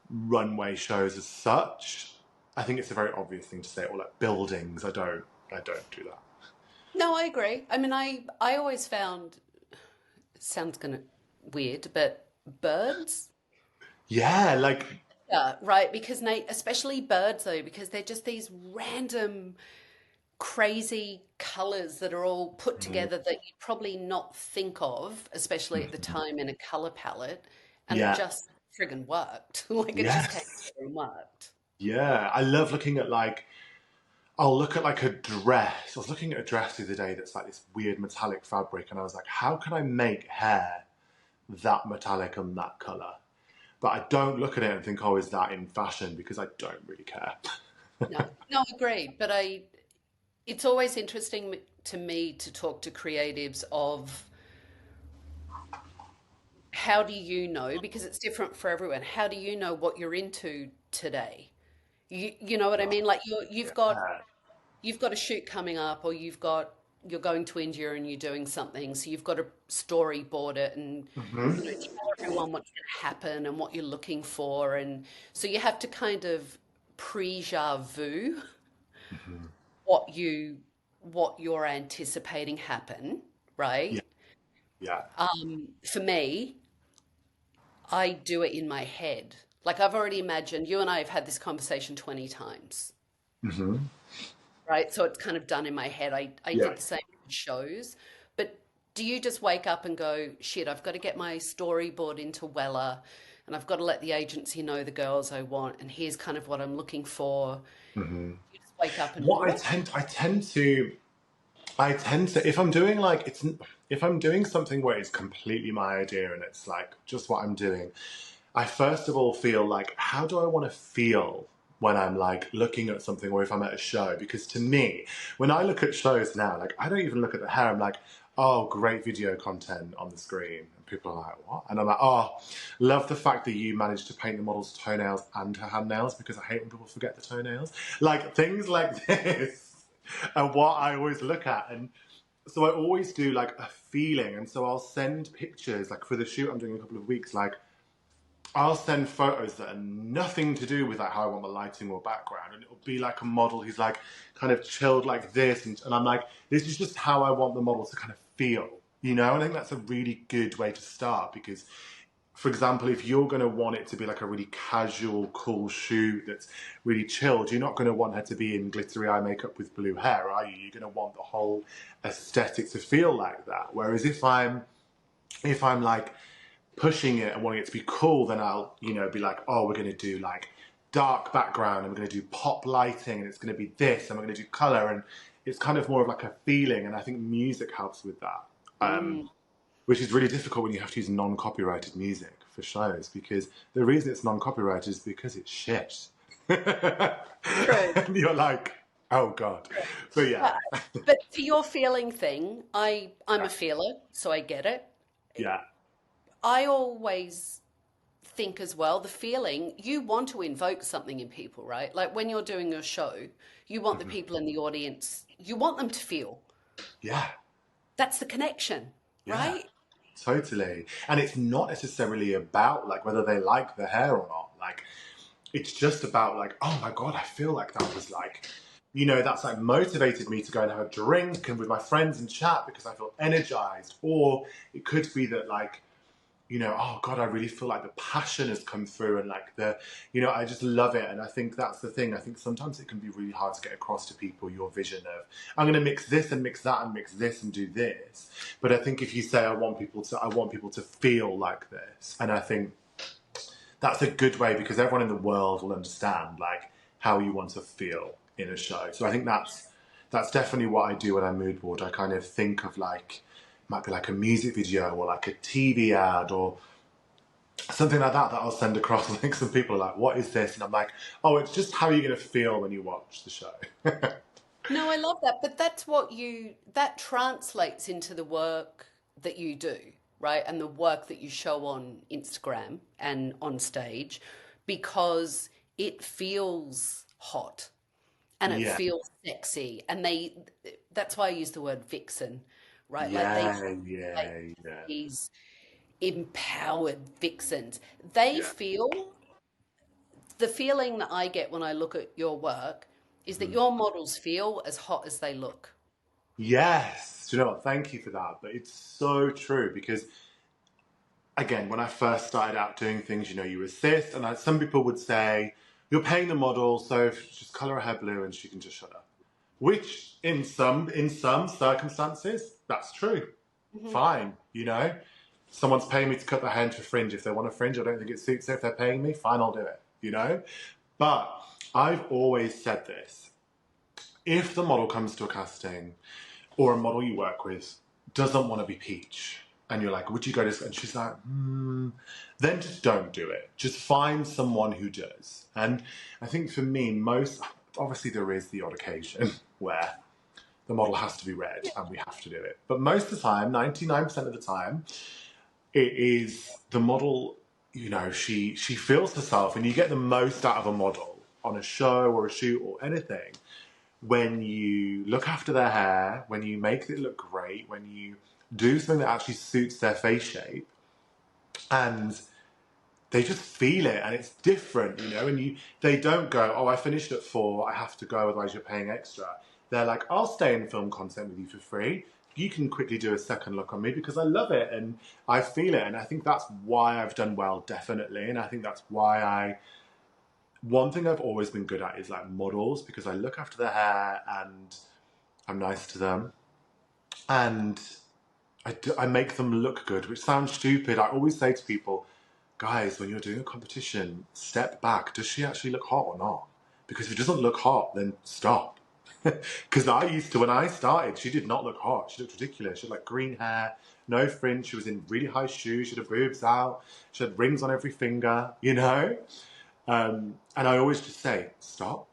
runway shows as such. I think it's a very obvious thing to say, or like buildings. I don't do that. No, I agree. I mean, I always found it sounds kind of weird, but birds, Yeah, like, yeah, right? Because especially birds though, because they're just these random, crazy colors that are all put mhm, together that you'd probably not think of, especially at the mhm. time in a color palette, and it Yeah, just friggin' worked. Like it just came yes, together and worked. yeah. I love looking at like, I'll look at like a dress. I was looking at a dress the other day that's like this weird metallic fabric, and I was like, how can I make hair that metallic and that color? But I don't look at it and think, oh, is that in fashion? Because I don't really care. No, no, agreed. But it's always interesting to me to talk to creatives of how do you know, because it's different for everyone. How do you know what you're into today? You know what I mean? Like Yeah. you've got a shoot coming up, or you're going to India and you're doing something, so you've got to storyboard it and Hmm. tell everyone what's going to happen and what you're looking for, and so you have to kind of pre-ja vu Hmm. what you what you're anticipating happen, Yeah, right? yeah, For me, I do it in my head. Like I've already imagined, you and I have had this conversation 20 times. Hmm. right? So it's kind of done in my head. I Yeah. did the same with shows, but do you just wake up and go, shit, I've got to get my storyboard into Weller and I've got to let the agency know the girls I want and here's kind of what I'm looking for. Hmm. You just wake up and What do it? I tend to, if I'm doing like, if I'm doing something where it's completely my idea and it's like just what I'm doing, I first of all feel like, how do I want to feel when I'm like looking at something or if I'm at a show? Because to me, when I look at shows now, like I don't even look at the hair. I'm like, oh, great video content on the screen. And people are like, what? And I'm like, oh, love the fact that you managed to paint the model's toenails and her hand nails because I hate when people forget the toenails. Like things like this are what I always look at. And so I always do like a feeling. And so I'll send pictures, like for the shoot I'm doing in a couple of weeks, like I'll send photos that are nothing to do with like how I want the lighting or background, and it'll be like a model who's like kind of chilled like this, and I'm like, this is just how I want the model to kind of feel, you know. And I think that's a really good way to start because, for example, if you're going to want it to be like a really casual, cool shoot that's really chilled, you're not going to want her to be in glittery eye makeup with blue hair, are you? You're going to want the whole aesthetic to feel like that. Whereas if I'm like pushing it and wanting it to be cool, then I'll, be like, oh, we're going to do like dark background and we're going to do pop lighting and it's going to be this and we're going to do color. And it's kind of more of like a feeling. And I think music helps with that, Mm, which is really difficult when you have to use non-copyrighted music for shows because the reason it's non-copyrighted is because it's shit. true. And you're like, oh God. But yeah, But, but for your feeling thing, I'm a yeah, feeler, so I get it. yeah. I always think as well, the feeling, you want to invoke something in people, right? Like when you're doing your show, you want the Mhm. people in the audience, you want them to feel. Yeah, That's the connection, yeah. right? Totally. And it's not necessarily about like whether they like the hair or not. Like it's just about like, oh my God, I feel like that was like, that's like motivated me to go and have a drink and with my friends and chat because I feel energized. Or it could be that like, oh God, I really feel like the passion has come through and like I just love it. And I think that's the thing. I think sometimes it can be really hard to get across to people your vision of, I'm going to mix this and mix that and mix this and do this. But I think if you say, I want people to feel like this. And I think that's a good way because everyone in the world will understand like how you want to feel in a show. So I think that's definitely what I do when I mood board. I kind of think of like, might be like a music video or like a TV ad or something like that I'll send across. Like some people are like, what is this? And I'm like, oh, it's just how you're going to feel when you watch the show. No, I love that. But that translates into the work that you do, right? And the work that you show on Instagram and on stage because it feels hot and it Yeah, feels sexy. And that's why I use the word vixen, right? Like they yeah, like yeah, yeah, these empowered vixens. They yeah. feel the feeling that I get when I look at your work is that Mhm. your models feel as hot as they look. Yes. Do you know what? Thank you for that. But it's so true because again, when I first started out doing things, you assist, and some people would say, "You're paying the model, so just color her hair blue, and she can just shut up." Which, in some circumstances, that's true. Hmm. Fine, someone's paying me to cut their hair into a fringe. If they want a fringe, I don't think it suits it. If they're paying me, fine, I'll do it. But I've always said this: if the model comes to a casting or a model you work with doesn't want to be Peach, and you're like, would you go to this? And she's like, then just don't do it. Just find someone who does. And I think for me, obviously there is the odd occasion where the model has to be red and we have to do it. But most of the time, 99% of the time, it is the model, she feels herself and you get the most out of a model on a show or a shoot or anything when you look after their hair, when you make it look great, when you do something that actually suits their face shape, and they just feel it, and it's different, and they don't go, oh, I finished at 4, I have to go, otherwise you're paying extra. They're like, I'll stay in film content with you for free. You can quickly do a second look on me because I love it and I feel it, and I think that's why I've done well, definitely, and I think that's why one thing I've always been good at is like models, because I look after their hair and I'm nice to them. And I make them look good, which sounds stupid. I always say to people, guys, when you're doing a competition, step back. Does she actually look hot or not? Because if it doesn't look hot, then stop. Because I used to, when I started, she did not look hot. She looked ridiculous. She had like green hair, no fringe. She was in really high shoes. She had her boobs out. She had rings on every finger, you know? And I always just say, stop.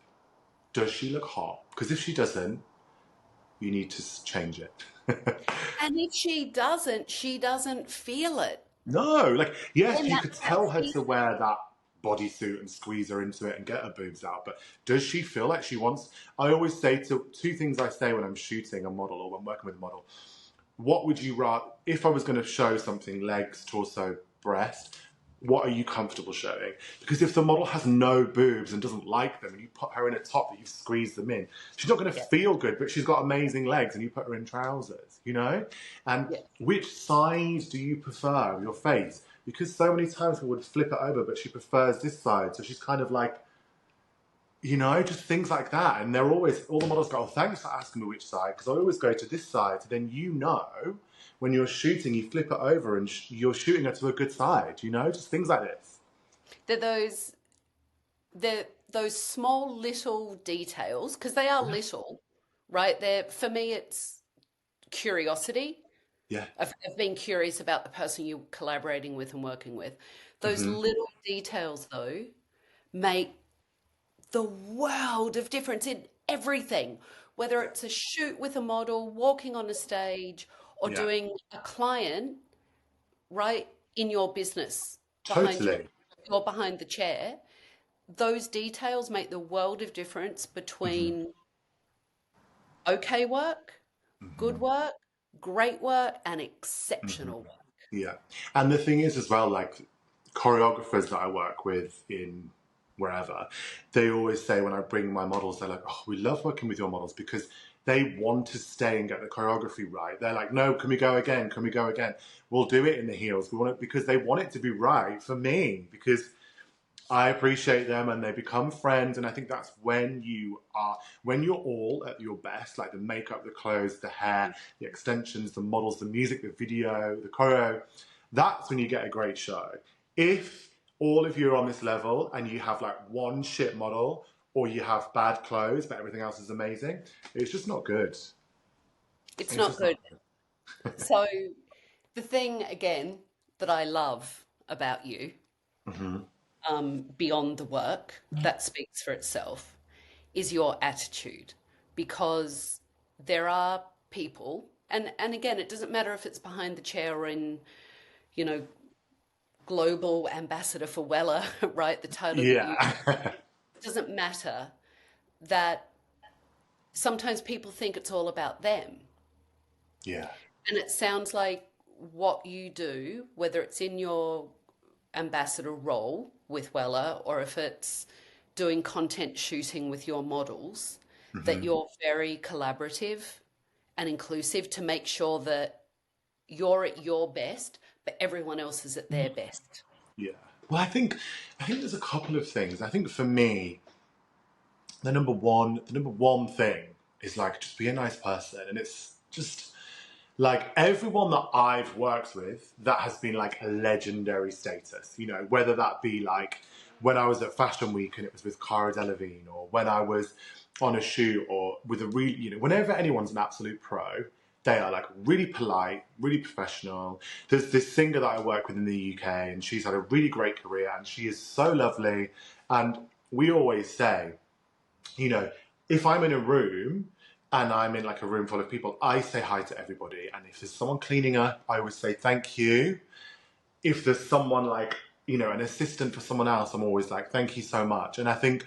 Does she look hot? Because if she doesn't, you need to change it. And if she doesn't feel it. No, like, yes, Then you could that's tell her the to wear that bodysuit and squeeze her into it and get her boobs out, but does she feel like she wants? I always say two things I say when I'm shooting a model or when working with a model. What would you rather, if I was going to show something, legs, torso, breast, what are you comfortable showing? Because if the model has no boobs and doesn't like them, and you put her in a top that you've squeezed them in, she's not going to yeah, feel good, but she's got amazing legs, and you put her in trousers, you know? And yeah. which side do you prefer of your face? Because so many times we would flip it over, but she prefers this side, so she's kind of like, you know, just things like that. And they're always, all the models go, oh, thanks for asking me which side, because I always go to this side. So then, you know, when you're shooting, you flip it over and you're shooting her to a good side, you know, just things like this. They're those small little details, because they are Yeah. little, right? They're, for me, it's curiosity. Yeah. Of being curious about the person you're collaborating with and working with. Those Hmm. little details, though, make the world of difference in everything, whether Yeah. it's a shoot with a model, walking on a stage, or Yeah. doing a client right in your business behind you, Totally. you're behind the chair. Those details make the world of difference Hmm. between okay work, good Hmm. work, great work, and Hmm. exceptional work. Yeah. And the thing is, as well, like choreographers that I work with in wherever, they always say when I bring my models, they're like, oh, we love working with your models because they want to stay and get the choreography right. They're like, no, can we go again? Can we go again? We'll do it in the heels. We want it because they want it to be right for me, because I appreciate them and they become friends. And I think that's when you're all at your best, like the makeup, the clothes, the hair, the extensions, the models, the music, the video, the choreo, that's when you get a great show. If all of you are on this level and you have like one shit model, or you have bad clothes, but everything else is amazing, it's just not good. It's It's not just not good. So, the thing again that I love about you, good. Hmm. beyond the work that speaks for itself, is your attitude. Because there are people, and again, it doesn't matter if it's behind the chair or in, you know, global ambassador for Weller, right? The title that you, Yeah. it doesn't matter that sometimes people think it's all about them. Yeah. And it sounds like what you do, whether it's in your ambassador role with Weller or if it's doing content shooting with your models, that Hmm. you're very collaborative and inclusive to make sure that you're at your best, but everyone else is at their best. Yeah. Well, I think there's a couple of things. I think for me, the number one thing is like just be a nice person, and it's just like everyone that I've worked with that has been like a legendary status. You know, whether that be like when I was at Fashion Week and it was with Cara Delevingne, or when I was on a shoot, or with a really, you know, whenever anyone's an absolute pro, they are like really polite, really professional. There's this singer that I work with in the UK, and she's had a really great career, and she is so lovely. And we always say, you know, if I'm in a room and I'm in like a room full of people, I say hi to everybody. And if there's someone cleaning up, I always say thank you. If there's someone like, you know, an assistant for someone else, I'm always like, thank you so much. And I think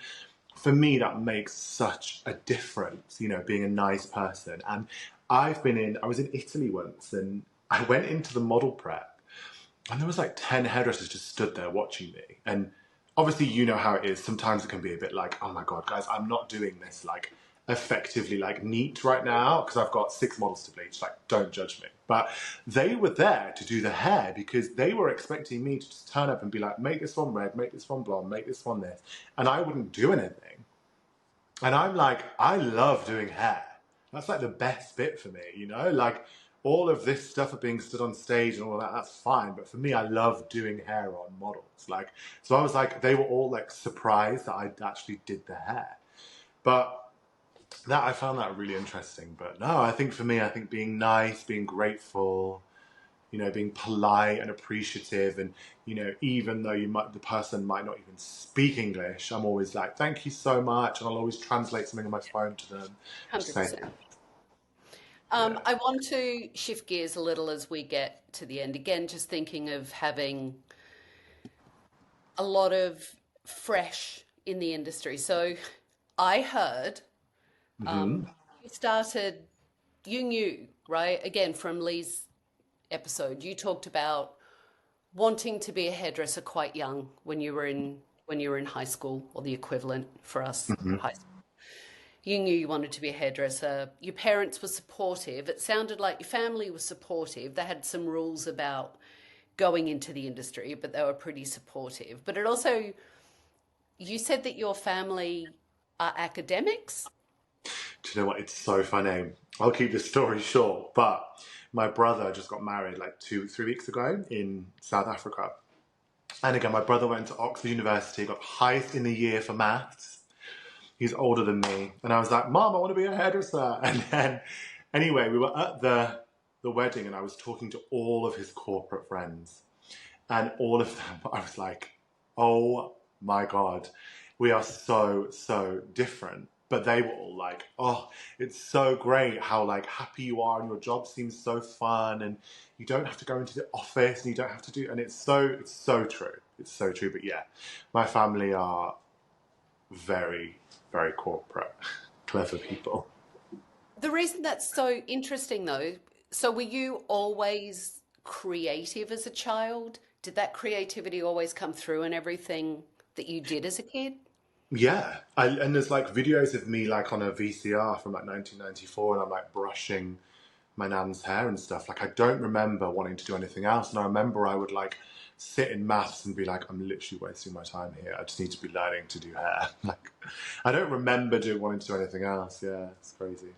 for me, that makes such a difference, you know, being a nice person. And I was in Italy once, and I went into the model prep, and there was like 10 hairdressers just stood there watching me. And obviously, you know how it is. Sometimes it can be a bit like, oh my God, guys, I'm not doing this like effectively like neat right now because I've got 6 models to bleach. Like, don't judge me. But they were there to do the hair because they were expecting me to just turn up and be like, make this one red, make this one blonde, make this one this. And I wouldn't do anything. And I'm like, I love doing hair. That's like the best bit for me, you know? Like, all of this stuff of being stood on stage and all that, that's fine. But for me, I love doing hair on models. Like, so I was like, they were all like surprised that I actually did the hair. But that, I found that really interesting. But no, I think for me, I think being nice, being grateful, you know, being polite and appreciative, and you know, even though the person might not even speak English, I'm always like, thank you so much, and I'll always translate something on my phone to them. Just say, 100%. yeah. I want to shift gears a little as we get to the end. Again, just thinking of having a lot of fresh in the industry. So I heard Hmm. you started, you knew, right? Again, from Lee's episode, you talked about wanting to be a hairdresser quite young when you were in high school, or the equivalent for us, Hmm. high school. You knew you wanted to be a hairdresser. Your parents were supportive. It sounded like your family was supportive. They had some rules about going into the industry, but they were pretty supportive. But it also, you said that your family are academics. Do you know what? It's so funny. I'll keep this story short, but my brother just got married like 3 weeks ago in South Africa. And again, my brother went to Oxford University, got highest in the year for maths. He's older than me. And I was like, Mom, I want to be a hairdresser. And then, anyway, we were at the wedding and I was talking to all of his corporate friends. And all of them, I was like, oh my God, we are so, so different. But they were all like, oh, it's so great how like happy you are and your job seems so fun and you don't have to go into the office and you don't have to do, and it's so true. It's so true. But yeah, my family are very, very corporate, clever people. The reason that's so interesting, though, so were you always creative as a child? Did that creativity always come through in everything that you did as a kid? Yeah, and there's like videos of me like on a VCR from like 1994, and I'm like brushing my nan's hair and stuff. Like I don't remember wanting to do anything else, and I remember I would like sit in maths and be like, I'm literally wasting my time here. I just need to be learning to do hair. Like I don't remember wanting to do anything else. Yeah, it's crazy.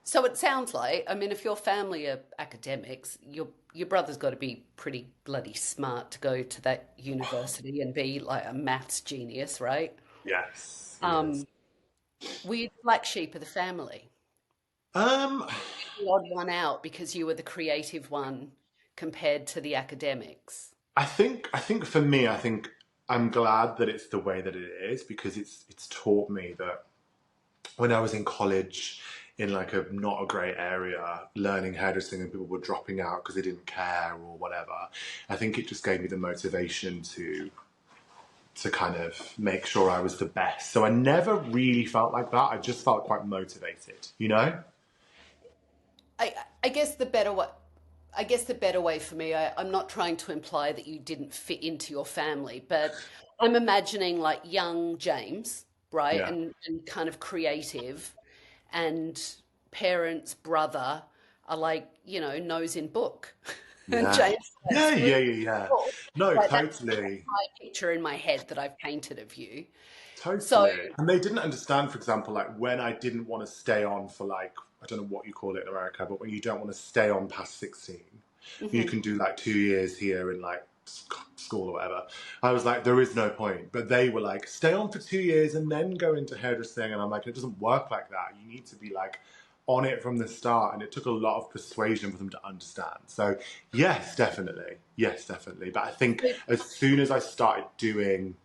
So it sounds like, I mean, if your family are academics, your brother's got to be pretty bloody smart to go to that university and be like a maths genius, right? Yes, he is. Um, were you the black sheep of the family? Um, The odd one out because you were the creative one compared to the academics. I think for me, I think I'm glad that it's the way that it is because it's taught me that when I was in college in like a not a great area learning hairdressing and people were dropping out because they didn't care or whatever, I think it just gave me the motivation to kind of make sure I was the best. So I never really felt like that. I just felt quite motivated, you know? I I guess the better way I guess the better way for me, I'm not trying to imply that you didn't fit into your family, but I'm imagining like young James, right? Yeah. And kind of creative, and parents, brother are like, nose in book. And Yeah. James like Yeah, screw yeah, yeah, yeah. book. No, Like that's totally. my picture in my head that I've painted of you. So, Totally. And they didn't understand, for example, like when I didn't want to stay on for like, I don't know what you call it in America, but when you don't want to stay on past 16, you mhm. can do like 2 years here in like school or whatever. I was like, there is no point. But they were like, stay on for 2 years and then go into hairdressing. And I'm like, it doesn't work like that. You need to be like on it from the start. And it took a lot of persuasion for them to understand. So yes, definitely. Yes, definitely. But I think as soon as I started doing,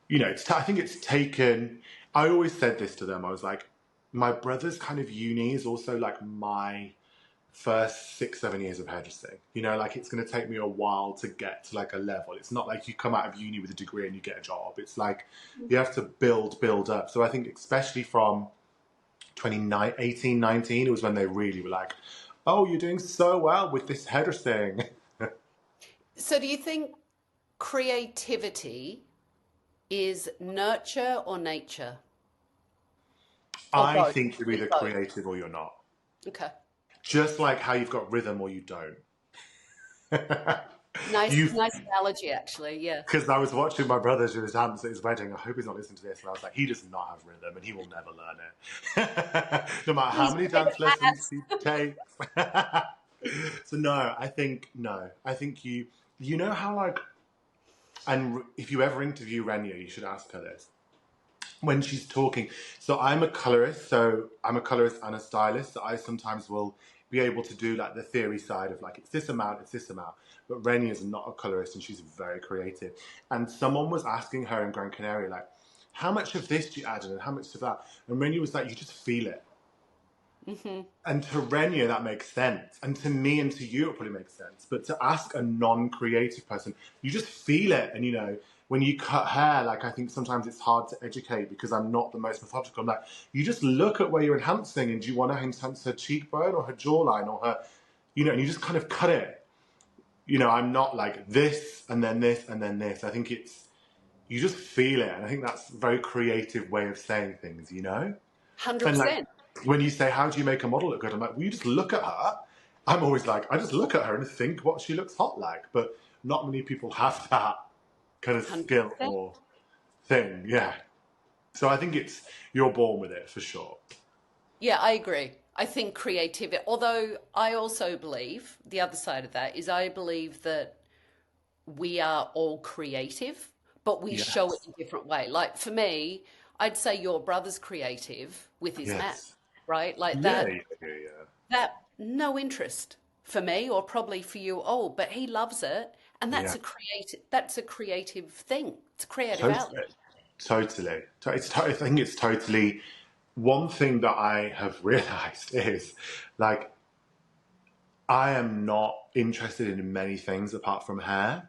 I think it's taken. I always said this to them. I was like, my brother's kind of uni is also like my first 6, 7 years of hairdressing. Like it's going to take me a while to get to like a level. It's not like you come out of uni with a degree and you get a job. It's like you have to build up. So I think especially from 2018, 19, it was when they really were like, oh, you're doing so well with this hairdressing. So do you think creativity is nurture or nature? Or I both? think you're either Both. creative or you're not. Okay. Just like how you've got rhythm or you don't. Nice, You, nice analogy, actually. Yeah. because I was watching my brother do his dance at his wedding. I hope he's not listening to this. And I was like, he does not have rhythm and he will never learn it. No matter how He's many great dance at lessons he takes. So no. I think you know how like, and if you ever interview Renia, you should ask her this. When she's talking, so I'm a colorist and a stylist, so I sometimes will be able to do like the theory side of like it's this amount, but Reni is not a colorist and she's very creative. And someone was asking her in Gran Canaria like, how much of this do you add in and how much of that, and Reni was like, you just feel it. And to Renia, that makes sense. And to me and to you, it probably makes sense. But to ask a non-creative person, you just feel it. And, you know, when you cut hair, like, I think sometimes it's hard to educate because I'm not the most methodical. I'm like, you just look at where you're enhancing and do you want to enhance her cheekbone or her jawline or her, you know, and you just kind of cut it. You know, I'm not like this and then this and then this. I think it's, you just feel it. And I think that's a very creative way of saying things, you know? And like, 100%. when you say, how do you make a model look good? I'm like, well, you just look at her. I'm always like, I just look at her and think what she looks hot like. But not many people have that kind of skill 100%. or thing. Yeah. So I think it's, you're born with it for sure. Yeah, I agree. I think creativity, although I also believe the other side of that is I believe that we are all creative, but we show it Yes. in a different way. Like for me, I'd say your brother's creative with his mat, Yes. right? Like Yeah, that, yeah, yeah, yeah. that no interest for me or probably for you. Oh, but he loves it. And Yeah. that's a creative thing. It's a creative outlet. Totally. Totally. I think it's totally, one thing that I have realized is like, I am not interested in many things apart from hair.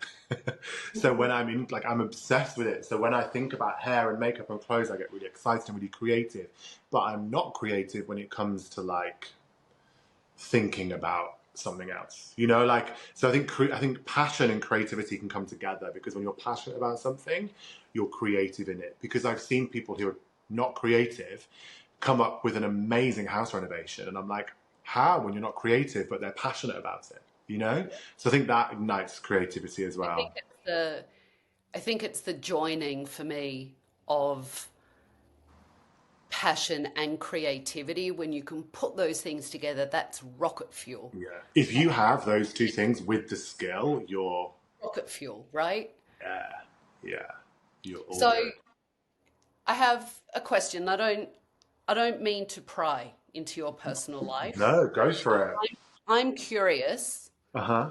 So when I'm in, like, I'm obsessed with it. So when I think about hair and makeup and clothes, I get really excited and really creative. But I'm not creative when it comes to like thinking about something else. You know, like, so I think passion and creativity can come together because when you're passionate about something, you're creative in it. Because I've seen people who are not creative come up with an amazing house renovation, and I'm like, how, when you're not creative but they're passionate about it, you know? So I think that ignites creativity as I think well. it's the I think it's the joining for me of passion and creativity. When you can put those things together, that's rocket fuel. Yeah, if you have those two things with the skill, you're, Rocket fuel, right? yeah, yeah, you're all So good. I have a question. I don't mean to pry into your personal life. No, go for it. I'm curious Uh-huh.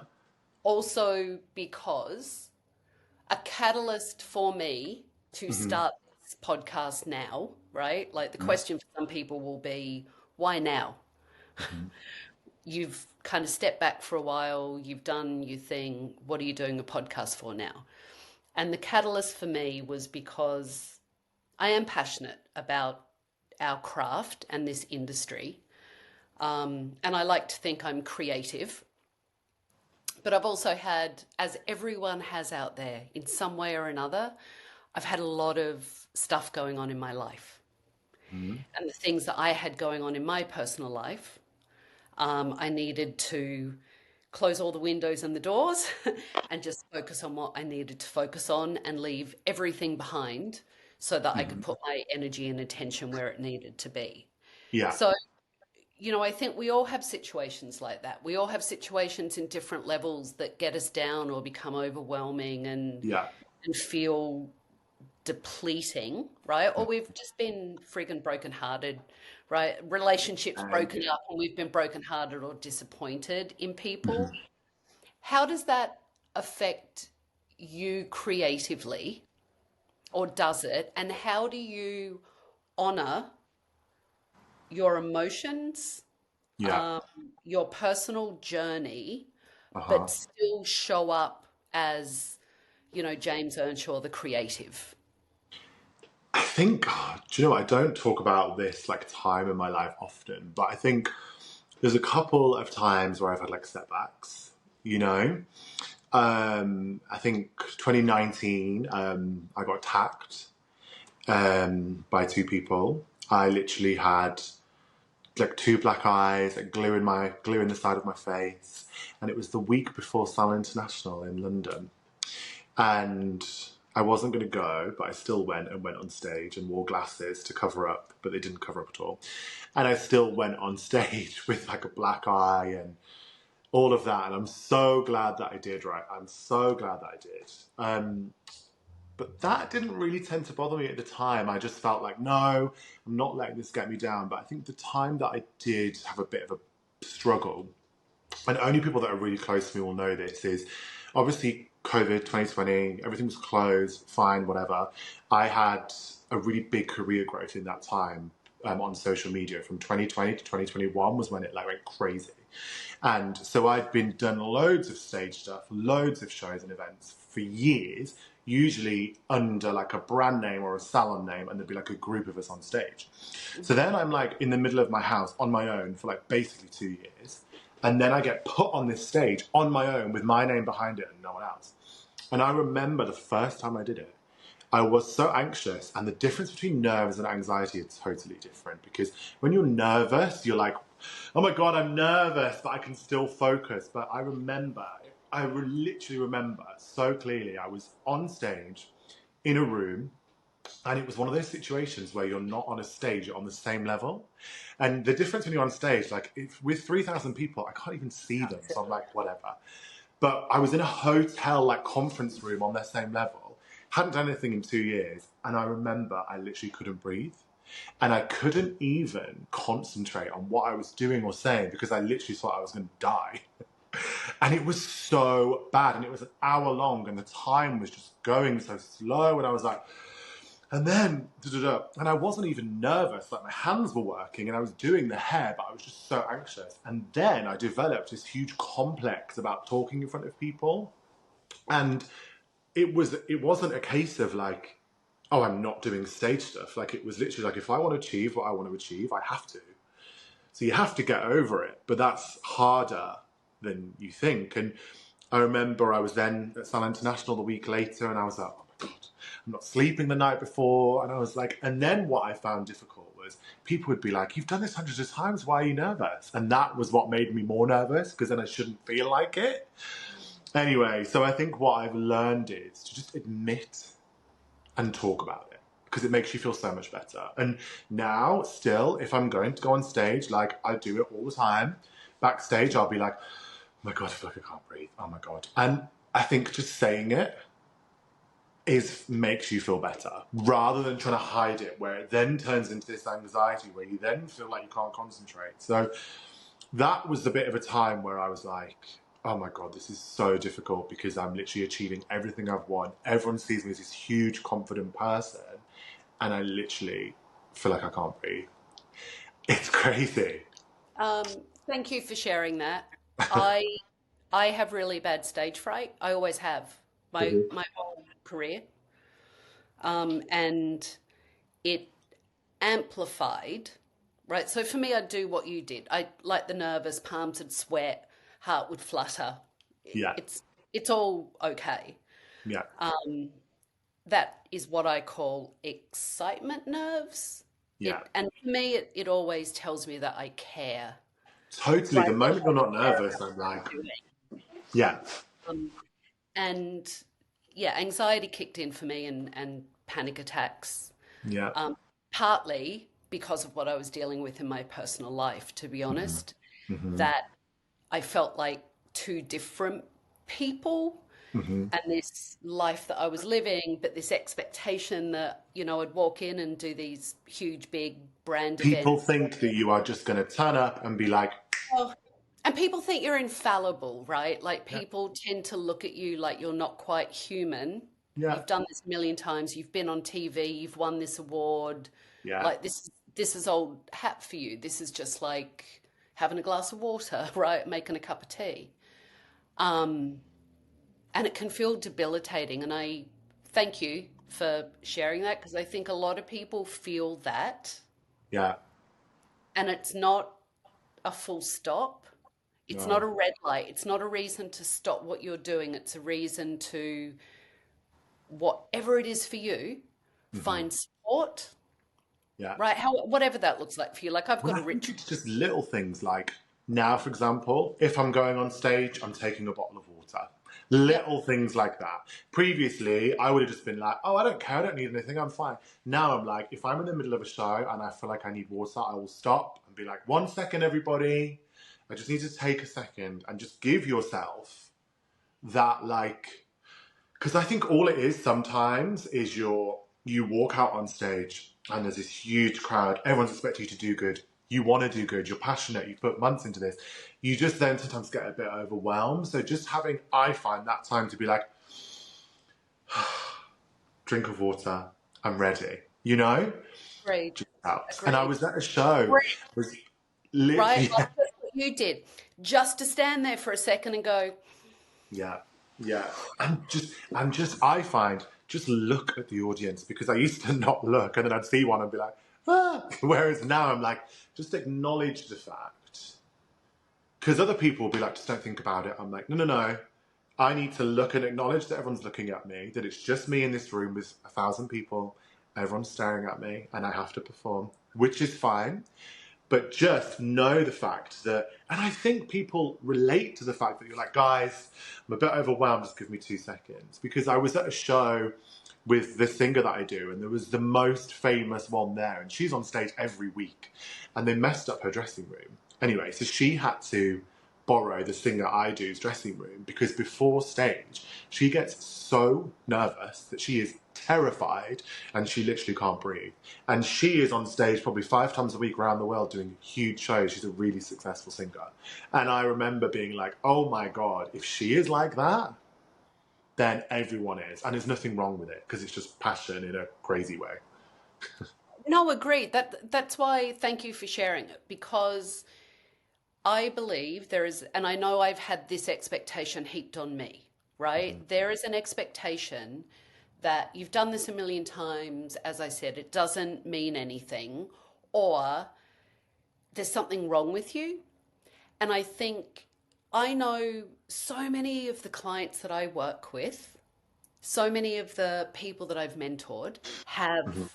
also because a catalyst for me to Hmm. start this podcast now, right? Like the question for some people will be, why now? Hmm. You've kind of stepped back for a while, you've done your thing. What are you doing a podcast for now? And the catalyst for me was because I am passionate about our craft and this industry. And I like to think I'm creative. But I've also had, as everyone has out there in some way or another, I've had a lot of stuff going on in my life. Hmm. And the things that I had going on in my personal life, I needed to close all the windows and the doors and just focus on what I needed to focus on and leave everything behind so that I could Hmm. put my energy and attention where it needed to be. Yeah, So, I think we all have situations like that. We all have situations in different levels that get us down or become overwhelming yeah. and feel depleting, right? Or we've just been friggin' brokenhearted, right? Relationships Thank broken you. up and we've been brokenhearted or disappointed in people. Mhm. How does that affect you creatively, or does it? And how do you honor your emotions, Yeah. um, your personal journey, but Uh-huh. still show up as, James Earnshaw, the creative? I think, do you know what? I don't talk about this like time in my life often, but I think there's a couple of times where I've had like setbacks, you know? I think 2019, I got attacked by two people. I literally had like two black eyes, like glue in the side of my face, and it was the week before Salon International in London, and I wasn't going to go, but I still went and went on stage and wore glasses to cover up, but they didn't cover up at all, and I still went on stage with like a black eye and all of that, and I'm so glad that I did. Right, I'm so glad that I did. But that didn't really tend to bother me at the time. I just felt like, no, I'm not letting this get me down. But I think the time that I did have a bit of a struggle, and only people that are really close to me will know this, is obviously COVID 2020, everything was closed, fine, whatever. I had a really big career growth in that time on social media from 2020 to 2021 was when it like went crazy. And so I'd been done loads of stage stuff, loads of shows and events for years, usually under like a brand name or a salon name, and there'd be like a group of us on stage. So then I'm like in the middle of my house on my own for like basically 2 years. And then I get put on this stage on my own with my name behind it and no one else. And I remember the first time I did it, I was so anxious, and the difference between nerves and anxiety is totally different, because when you're nervous, you're like, oh my God, I'm nervous, but I can still focus. But I literally remember so clearly, I was on stage in a room, and it was one of those situations where you're not on a stage, you're on the same level. And the difference when you're on stage, like with 3,000 people, I can't even see them. So I'm like, whatever. But I was in a hotel like conference room on their same level. Hadn't done anything in 2 years. And I remember I literally couldn't breathe. And I couldn't even concentrate on what I was doing or saying, because I literally thought I was going to die. And it was so bad. And it was an hour long, and the time was just going so slow. And I was like, and then, and I wasn't even nervous. Like my hands were working and I was doing the hair, but I was just so anxious. And then I developed this huge complex about talking in front of people. And it wasn't a case of like, oh, I'm not doing stage stuff. Like it was literally like, if I want to achieve what I want to achieve, I have to. So you have to get over it, but that's harder than you think. And I remember I was then at Salon International the week later, and I was like, oh my God, I'm not sleeping the night before. And I was like, and then what I found difficult was people would be like, you've done this hundreds of times, why are you nervous? And that was what made me more nervous, because then I shouldn't feel like it. Anyway, so I think what I've learned is to just admit and talk about it, because it makes you feel so much better. And now, still, if I'm going to go on stage, like I do it all the time, backstage, I'll be like, oh my God, I feel like I can't breathe. Oh my God. And I think just saying it makes you feel better, rather than trying to hide it, where it then turns into this anxiety where you then feel like you can't concentrate. So that was the bit of a time where I was like, oh my God, this is so difficult, because I'm literally achieving everything I've wanted. Everyone sees me as this huge, confident person, and I literally feel like I can't breathe. It's crazy. Um, Thank you for sharing that. I I have really bad stage fright. I always have my whole career. And it amplified, right? So for me, I'd do what you did. I like the nervous, palms would sweat, heart would flutter. Yeah, It's it's all okay. yeah, That is what I call excitement nerves. yeah. And for me, it always tells me that I care, Totally. right? The That moment you're not I care nervous, about I'm what like, I'm doing. yeah, Um, and yeah, anxiety kicked in for me, and panic attacks. yeah. Um, Partly because of what I was dealing with in my personal life, to be Hmm. honest, Hmm. that I felt like two different people, Hmm. and this life that I was living, but this expectation that, I'd walk in and do these huge, big brand People events. think that you are just going to turn up and be like, Oh, and people think you're infallible, right? Like yeah, people tend to look at you like you're not quite human. yeah, You've done this a million times, you've been on TV, you've won this award. yeah. Like this is old hat for you. This is just like having a glass of water, right? Making a cup of tea. Um, and it can feel debilitating. And I thank you for sharing that, because I think a lot of people feel that, Yeah, and it's not a full stop. It's not no. a red light. It's not a reason to stop what you're doing. It's a reason to, whatever it is for you, Hmm. find support, Yeah. right? Whatever that looks like for you. Like I've Well, got I a think ritual. it's just little things like now, for example, if I'm going on stage, I'm taking a bottle of water. Yep. Little things like that. Previously, I would have just been like, oh, I don't care, I don't need anything, I'm fine. Now I'm like, if I'm in the middle of a show and I feel like I need water, I will stop and be like, 1 second, everybody. I just need to take a second and just give yourself that, like, because I think all it is sometimes is you walk out on stage and there's this huge crowd. Everyone's expecting you to do good. You want to do good. You're passionate. You've put months into this. You just then sometimes get a bit overwhelmed. So just having, I find that time to be like, drink of water. I'm ready. You know, Agreed. just helps. And I Agreed. was at a show. Agreed. It was Right? literally, Like that's what you did. Just to stand there for a second and go, yeah, yeah. I find, just look at the audience because I used to not look and then I'd see one and be like, ah. Whereas now I'm like, just acknowledge the fact. Because other people will be like, just don't think about it. I'm like, no, no, no. I need to look and acknowledge that everyone's looking at me, that it's just me in this room with 1,000 people. Everyone's staring at me and I have to perform, which is fine. But just know the fact that, and I think people relate to the fact that you're like, guys, I'm a bit overwhelmed, just give me 2 seconds. Because I was at a show with the singer that I do, and there was the most famous one there, and she's on stage every week, and they messed up her dressing room. Anyway, so she had to borrow the singer I do's dressing room because before stage, she gets so nervous that she is terrified and she literally can't breathe. And she is on stage probably 5 times a week around the world doing huge shows. She's a really successful singer. And I remember being like, oh my God, if she is like that, then everyone is. And there's nothing wrong with it because it's just passion in a crazy way. no, agreed. That's why thank you for sharing it because I believe there is, and I know I've had this expectation heaped on me, Mm-hmm. right? There is an expectation that you've done this a million times. As I said, it doesn't mean anything, or there's something wrong with you. And I think I know so many of the clients that I work with, so many of the people that I've mentored have Mm-hmm.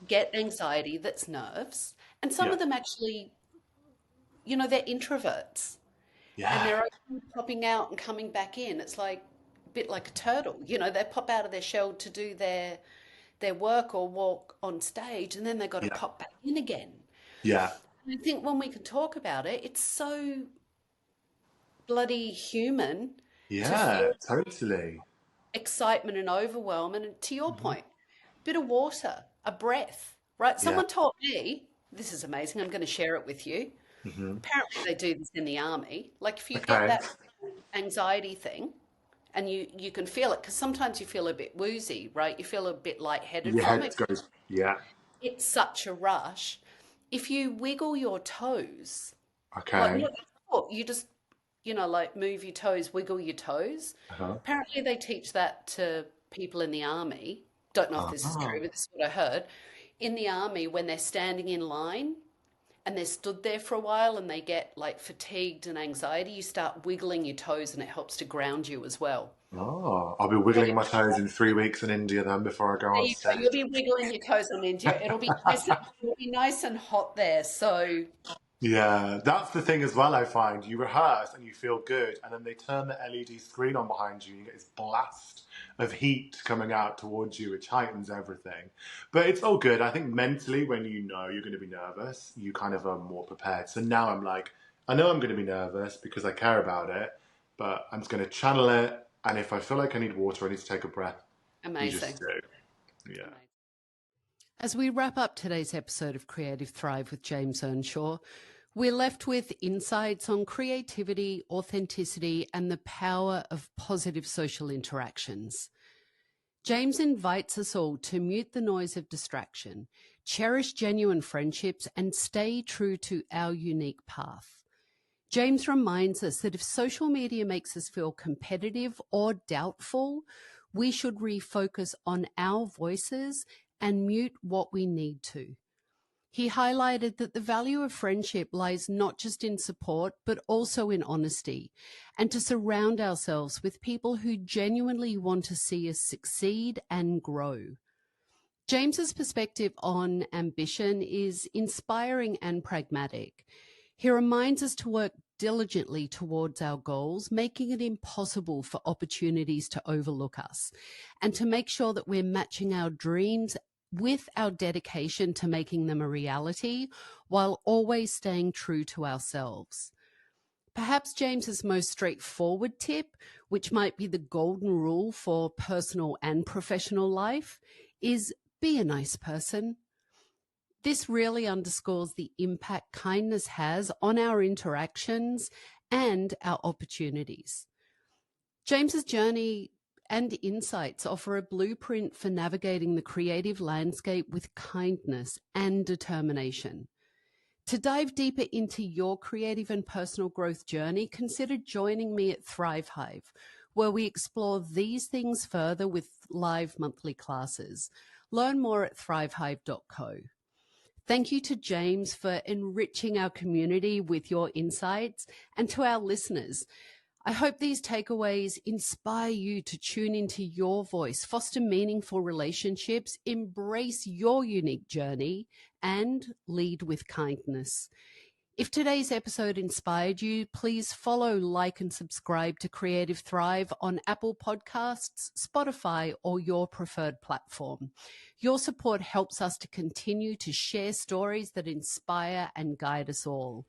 get anxiety that's nerves, and some Yeah. of them actually, they're introverts and Yeah. they're only popping out and coming back in. It's like a bit like a turtle, they pop out of their shell to do their work or walk on stage, and then they've got to Yeah. pop back in again. Yeah. And I think when we can talk about it, it's so bloody human to Yeah. feel Totally. excitement and overwhelm. And to your Mm-hmm. point, a bit of water, a breath, right? Yeah. Someone taught me, this is amazing, I'm going to share it with you. Mm-hmm. Apparently, they do this in the army. Like, if you get Okay. that anxiety thing, and you can feel it because sometimes you feel a bit woozy, right? You feel a bit lightheaded Your from head it. goes, yeah. It's such a rush. If you wiggle your toes, like Okay. not your foot, you just like move your toes, wiggle your toes. Uh-huh. Apparently, they teach that to people in the army. Don't know if this is true, Oh. but this is what I heard. In the army, when they're standing in line and they're stood there for a while and they get like fatigued and anxiety, you start wiggling your toes and it helps to ground you as well. Oh. I'll be So wiggling my toes in 3 weeks in India then before I go there on you go. stage. You'll be wiggling your toes on India. It'll be nice and hot there. So Yeah, that's the thing as well, I find. You rehearse and you feel good, and then they turn the LED screen on behind you and you get this blast of heat coming out towards you, which heightens everything. But it's all good. I think mentally, when you know you're going to be nervous, you kind of are more prepared. So now I'm like, I know I'm going to be nervous because I care about it, but I'm just going to channel it. And if I feel like I need water, I need to take a breath. You just amazing. do. Yeah. Amazing. As we wrap up today's episode of Creative Thrive with James Earnshaw, we're left with insights on creativity, authenticity, and the power of positive social interactions. James invites us all to mute the noise of distraction, cherish genuine friendships, and stay true to our unique path. James reminds us that if social media makes us feel competitive or doubtful, we should refocus on our voices and mute what we need to. He highlighted that the value of friendship lies not just in support, but also in honesty, and to surround ourselves with people who genuinely want to see us succeed and grow. James's perspective on ambition is inspiring and pragmatic. He reminds us to work diligently towards our goals, making it impossible for opportunities to overlook us, and to make sure that we're matching our dreams with our dedication to making them a reality, while always staying true to ourselves. Perhaps James's most straightforward tip, which might be the golden rule for personal and professional life, is be a nice person. This really underscores the impact kindness has on our interactions and our opportunities. James's journey and insights offer a blueprint for navigating the creative landscape with kindness and determination. To dive deeper into your creative and personal growth journey, consider joining me at Thrive Hive, where we explore these things further with live monthly classes. Learn more at thrivehive.co. Thank you to James for enriching our community with your insights, and to our listeners. I hope these takeaways inspire you to tune into your voice, foster meaningful relationships, embrace your unique journey, and lead with kindness. If today's episode inspired you, please follow, like, and subscribe to Creative Thrive on Apple Podcasts, Spotify, or your preferred platform. Your support helps us to continue to share stories that inspire and guide us all.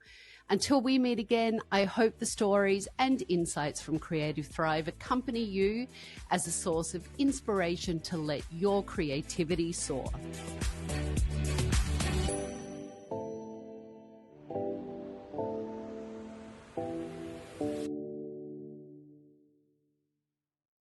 Until we meet again, I hope the stories and insights from Creative Thrive accompany you as a source of inspiration to let your creativity soar.